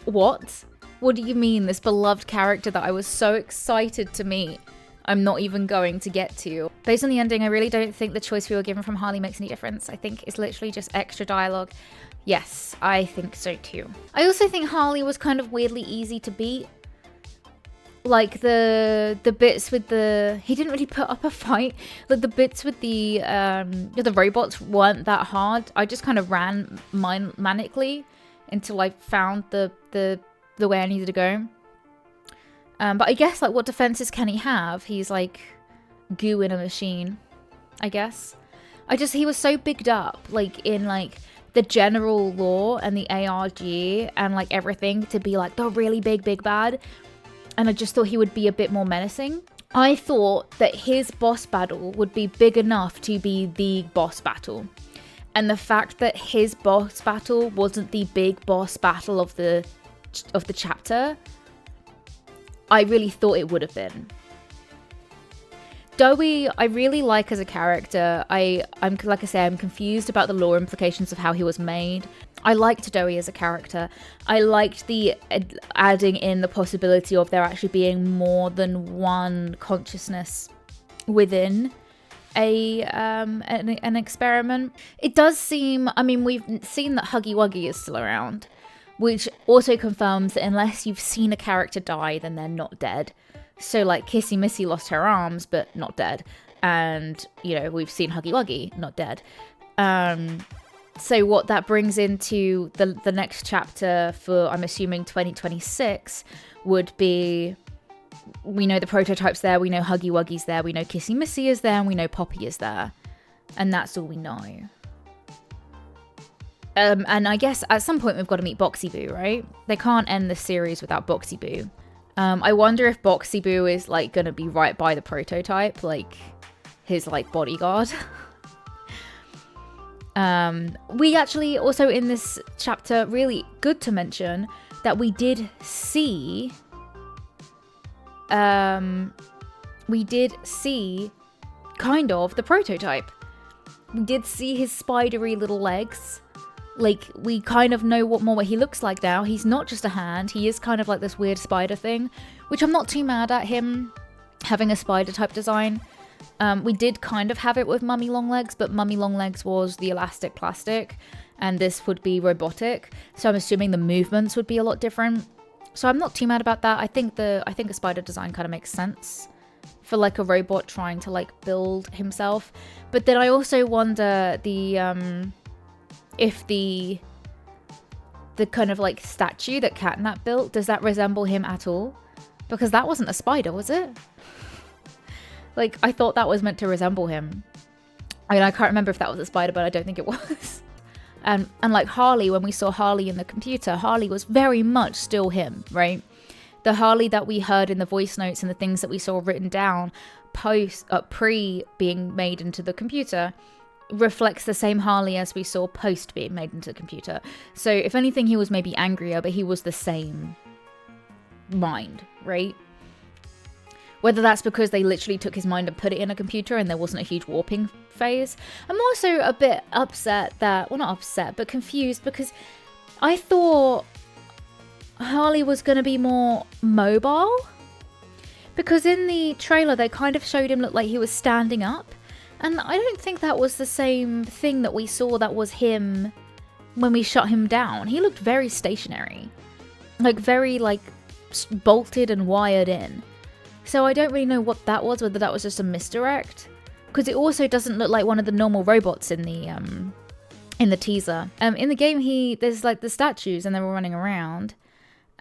what? What do you mean, this beloved character that I was so excited to meet I'm not even going to get to. Based on the ending, I really don't think the choice we were given from Harley makes any difference. I think it's literally just extra dialogue. Yes, I think so too. I also think Harley was kind of weirdly easy to beat. Like the bits with he didn't really put up a fight. Like the bits with the robots weren't that hard. I just kind of ran manically until I found the way I needed to go. But I guess, like, what defenses can he have? He's like goo in a machine, I guess. He was so bigged up, like, in like the general lore and the ARG and like everything to be like the really big bad. And I just thought he would be a bit more menacing. I thought that his boss battle would be big enough to be the boss battle. And the fact that his boss battle wasn't the big boss battle of the chapter, I really thought it would have been. Doey, I really like as a character. I'm like I say, I'm confused about the lore implications of how he was made. I liked Doey as a character. I liked the adding in the possibility of there actually being more than one consciousness within an experiment. It does seem, I mean, we've seen that Huggy Wuggy is still around, which also confirms that unless you've seen a character die, then they're not dead. So, like, Kissy Missy lost her arms, but not dead. And, you know, we've seen Huggy Wuggy, not dead. So what that brings into the next chapter for, I'm assuming, 2026, would be, we know the prototype's there, we know Huggy Wuggy's there, we know Kissy Missy is there, and we know Poppy is there. And that's all we know. And I guess at some point we've got to meet Boxy Boo, right? They can't end the series without Boxy Boo. I wonder if Boxy Boo is, like, gonna be right by the prototype, like, his, like, bodyguard. We actually also in this chapter, really good to mention, that we did see kind of the prototype. We did see his spidery little legs. Like, we kind of know what he looks like now. He's not just a hand. He is kind of like this weird spider thing, which I'm not too mad at him having a spider type design. We did kind of have it with Mummy Longlegs, but Mummy Longlegs was the elastic plastic, and this would be robotic. So I'm assuming the movements would be a lot different. So I'm not too mad about that. I think a spider design kind of makes sense for, like, a robot trying to, like, build himself. But then I also wonder if the kind of, like, statue that Catnap built, does that resemble him at all? Because that wasn't a spider, was it? Like, I thought that was meant to resemble him. I mean, I can't remember if that was a spider, but I don't think it was. And like Harley, when we saw Harley in the computer, Harley was very much still him, right? The Harley that we heard in the voice notes and the things that we saw written down pre being made into the computer reflects the same Harley as we saw post being made into the computer. So if anything, he was maybe angrier, but he was the same mind, right? Whether that's because they literally took his mind and put it in a computer and there wasn't a huge warping phase. I'm also a bit upset that, well, not upset, but confused, because I thought Harley was going to be more mobile. Because in the trailer, they kind of showed him look like he was standing up. And I don't think that was the same thing that we saw that was him when we shut him down. He looked very stationary. Like, very, like, bolted and wired in. So I don't really know what that was, whether that was just a misdirect. Because it also doesn't look like one of the normal robots in the teaser. In the game, there's, like, the statues and they're all running around.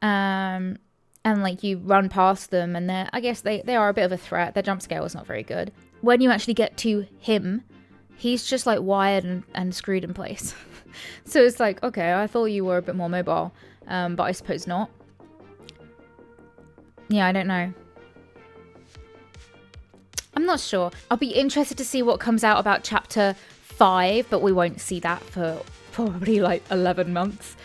And, like, you run past them and I guess they are a bit of a threat. Their jump scale is not very good. When you actually get to him, he's just, like, wired and screwed in place. So it's like, okay, I thought you were a bit more mobile, but I suppose not. Yeah, I don't know. I'm not sure. I'll be interested to see what comes out about chapter 5, but we won't see that for probably, like, 11 months.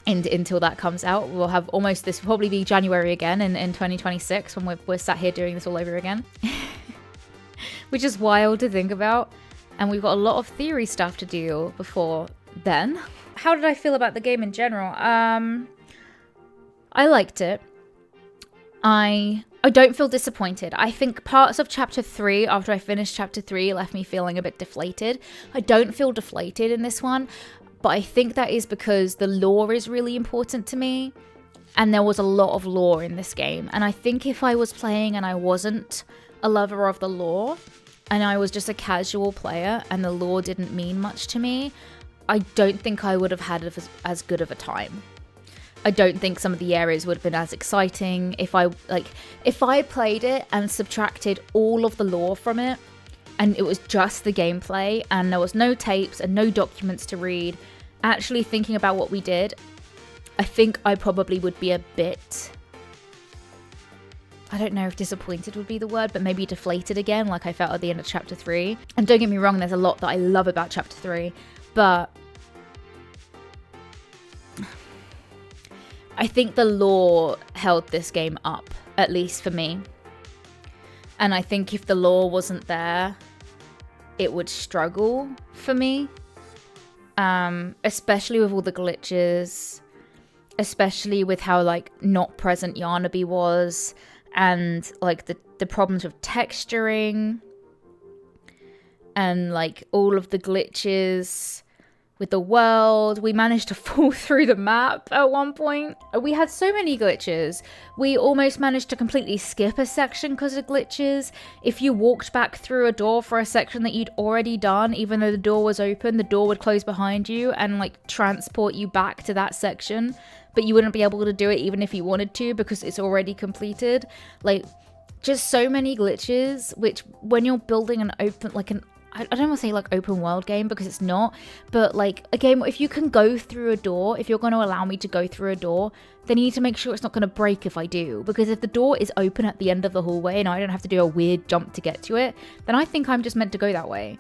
Until that comes out. We'll have almost, this will probably be January again in 2026 when we're sat here doing this all over again. Which is wild to think about. And we've got a lot of theory stuff to do before then. How did I feel about the game in general? I liked it. I don't feel disappointed. I think parts of chapter 3, after I finished chapter 3, left me feeling a bit deflated. I don't feel deflated in this one, but I think that is because the lore is really important to me, and there was a lot of lore in this game. And I think if I was playing and I wasn't a lover of the lore, and I was just a casual player, and the lore didn't mean much to me, I don't think I would have had as good of a time. I don't think some of the areas would have been as exciting if I played it and subtracted all of the lore from it, and it was just the gameplay, and there was no tapes and no documents to read, actually thinking about what we did. I think I probably would be a bit, I don't know if disappointed would be the word, but maybe deflated again, like I felt at the end of chapter 3. And don't get me wrong, there's a lot that I love about chapter 3, but I think the lore held this game up, at least for me. And I think if the lore wasn't there, it would struggle for me. Especially with all the glitches, especially with how like not present Yarnaby was, and like the problems with texturing, and like all of the glitches with the world. We managed to fall through the map at one point. We had so many glitches. We almost managed to completely skip a section because of glitches. If you walked back through a door for a section that you'd already done, even though the door was open, the door would close behind you and like transport you back to that section, but you wouldn't be able to do it even if you wanted to because it's already completed. Like, just so many glitches, which when you're building an open, like I don't want to say like open world game because it's not, but like a game, if you can go through a door, if you're going to allow me to go through a door, then you need to make sure it's not going to break if I do. Because if the door is open at the end of the hallway and I don't have to do a weird jump to get to it, then I think I'm just meant to go that way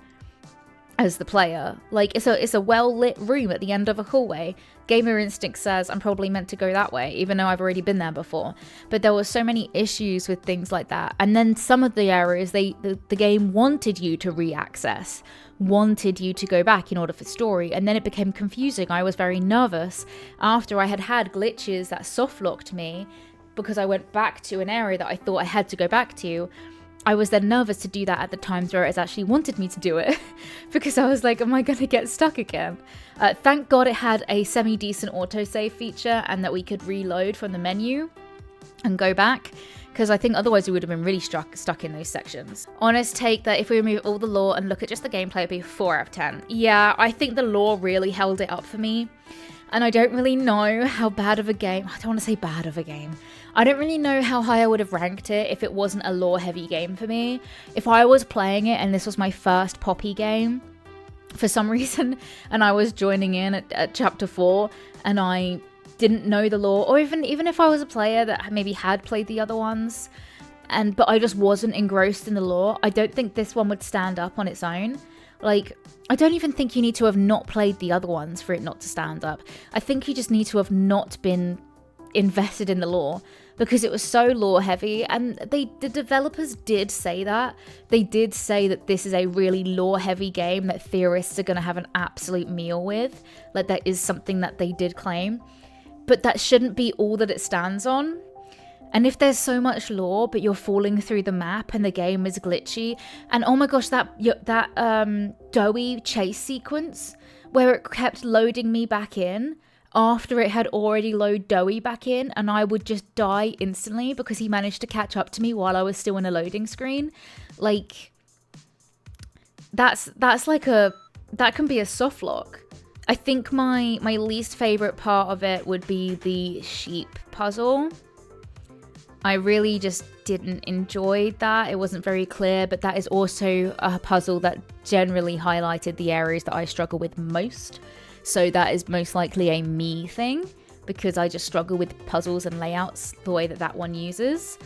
as the player. Like, it's a well-lit room at the end of a hallway. Gamer instinct says I'm probably meant to go that way, even though I've already been there before. But there were so many issues with things like that. And then some of the areas, the game wanted you to re-access, wanted you to go back in order for story, and then it became confusing. I was very nervous after I had glitches that soft-locked me because I went back to an area that I thought I had to go back to. I was then nervous to do that at the times where it actually wanted me to do it because I was like, am I going to get stuck again? Thank God it had a semi-decent autosave feature and that we could reload from the menu and go back, because I think otherwise we would have been really stuck in those sections. Honest take that if we remove all the lore and look at just the gameplay, it'd be 4 out of 10. Yeah, I think the lore really held it up for me. And I don't really know how bad of a game, I don't want to say bad of a game. I don't really know how high I would have ranked it if it wasn't a lore heavy game for me. If I was playing it and this was my first Poppy game for some reason, and I was joining in at chapter 4 and I didn't know the lore, or even if I was a player that maybe had played the other ones, but I just wasn't engrossed in the lore, I don't think this one would stand up on its own. Like, I don't even think you need to have not played the other ones for it not to stand up. I think you just need to have not been invested in the lore, because it was so lore heavy, and the developers did say that. They did say that this is a really lore heavy game that theorists are going to have an absolute meal with. Like, that is something that they did claim. But that shouldn't be all that it stands on. And if there's so much lore, but you're falling through the map and the game is glitchy, and oh my gosh, that Doey chase sequence where it kept loading me back in after it had already loaded Doey back in, and I would just die instantly because he managed to catch up to me while I was still in a loading screen. Like, that's like that can be a soft lock. I think my least favorite part of it would be the sheep puzzle. I really just didn't enjoy that. It wasn't very clear, but that is also a puzzle that generally highlighted the areas that I struggle with most. So that is most likely a me thing, because I just struggle with puzzles and layouts the way that one uses.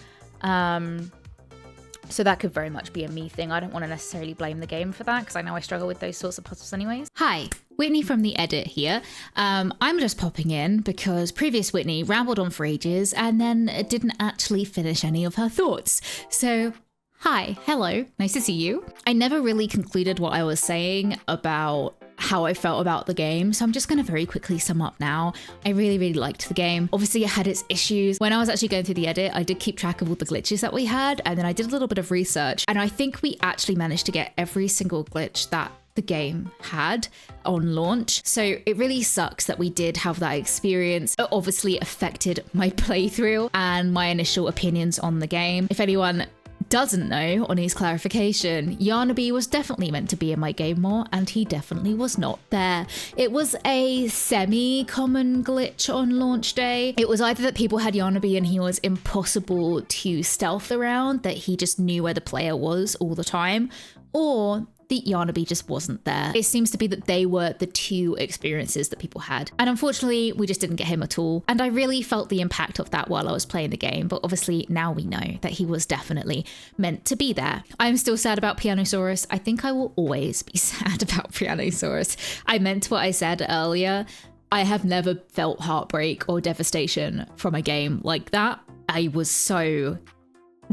So that could very much be a me thing. I don't want to necessarily blame the game for that, because I know I struggle with those sorts of puzzles anyways. Hi, Whitney from the edit here. I'm just popping in because previous Whitney rambled on for ages and then didn't actually finish any of her thoughts. So, hi, hello, nice to see you. I never really concluded what I was saying about how I felt about the game. So I'm just going to very quickly sum up now. I really, really liked the game. Obviously, it had its issues. When I was actually going through the edit, I did keep track of all the glitches that we had. And then I did a little bit of research. And I think we actually managed to get every single glitch that the game had on launch. So it really sucks that we did have that experience. It obviously affected my playthrough and my initial opinions on the game. If anyone doesn't know, on his clarification, Yarnaby was definitely meant to be in my game more, and he definitely was not there. It was a semi-common glitch on launch day. It was either that people had Yarnaby and he was impossible to stealth around, that he just knew where the player was all the time, or the Yarnaby just wasn't there. It seems to be that they were the two experiences that people had. And unfortunately, we just didn't get him at all. And I really felt the impact of that while I was playing the game. But obviously now we know that he was definitely meant to be there. I'm still sad about Pianosaurus. I think I will always be sad about Pianosaurus. I meant what I said earlier. I have never felt heartbreak or devastation from a game like that. I was so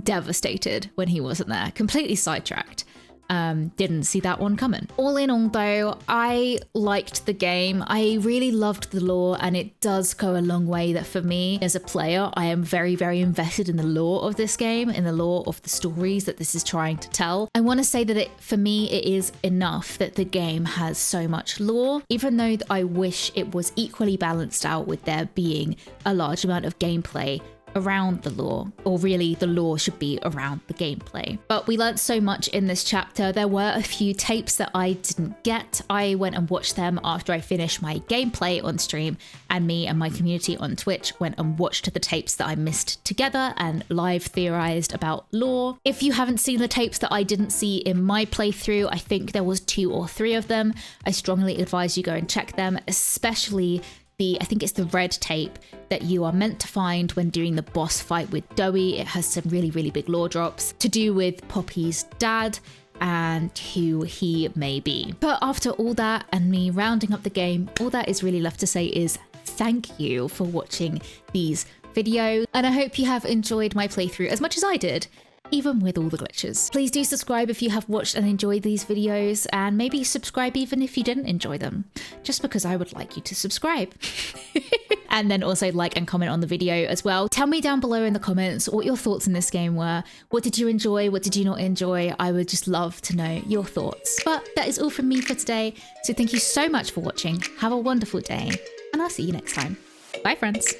devastated when he wasn't there. Completely sidetracked. Didn't see that one coming. All in all though, I liked the game. I really loved the lore, and it does go a long way that for me as a player, I am very, very invested in the lore of this game, in the lore of the stories that this is trying to tell. I want to say that for me, it is enough that the game has so much lore, even though I wish it was equally balanced out with there being a large amount of gameplay around the lore, or really the lore should be around the gameplay. But we learned so much in this chapter. There were a few tapes that I didn't get. I went and watched them after I finished my gameplay on stream, and me and my community on Twitch went and watched the tapes that I missed together and live theorized about lore. If you haven't seen the tapes that I didn't see in my playthrough, I think there was 2 or 3 of them. I strongly advise you go and check them, especially I think it's the red tape that you are meant to find when doing the boss fight with Doey. It has some really, really big lore drops to do with Poppy's dad and who he may be. But after all that and me rounding up the game, all that is really left to say is thank you for watching these videos. And I hope you have enjoyed my playthrough as much as I did, even with all the glitches. Please do subscribe if you have watched and enjoyed these videos, and maybe subscribe even if you didn't enjoy them, just because I would like you to subscribe. And then also like and comment on the video as well. Tell me down below in the comments what your thoughts in this game were. What did you enjoy? What did you not enjoy? I would just love to know your thoughts. But that is all from me for today. So thank you so much for watching. Have a wonderful day, and I'll see you next time. Bye, friends.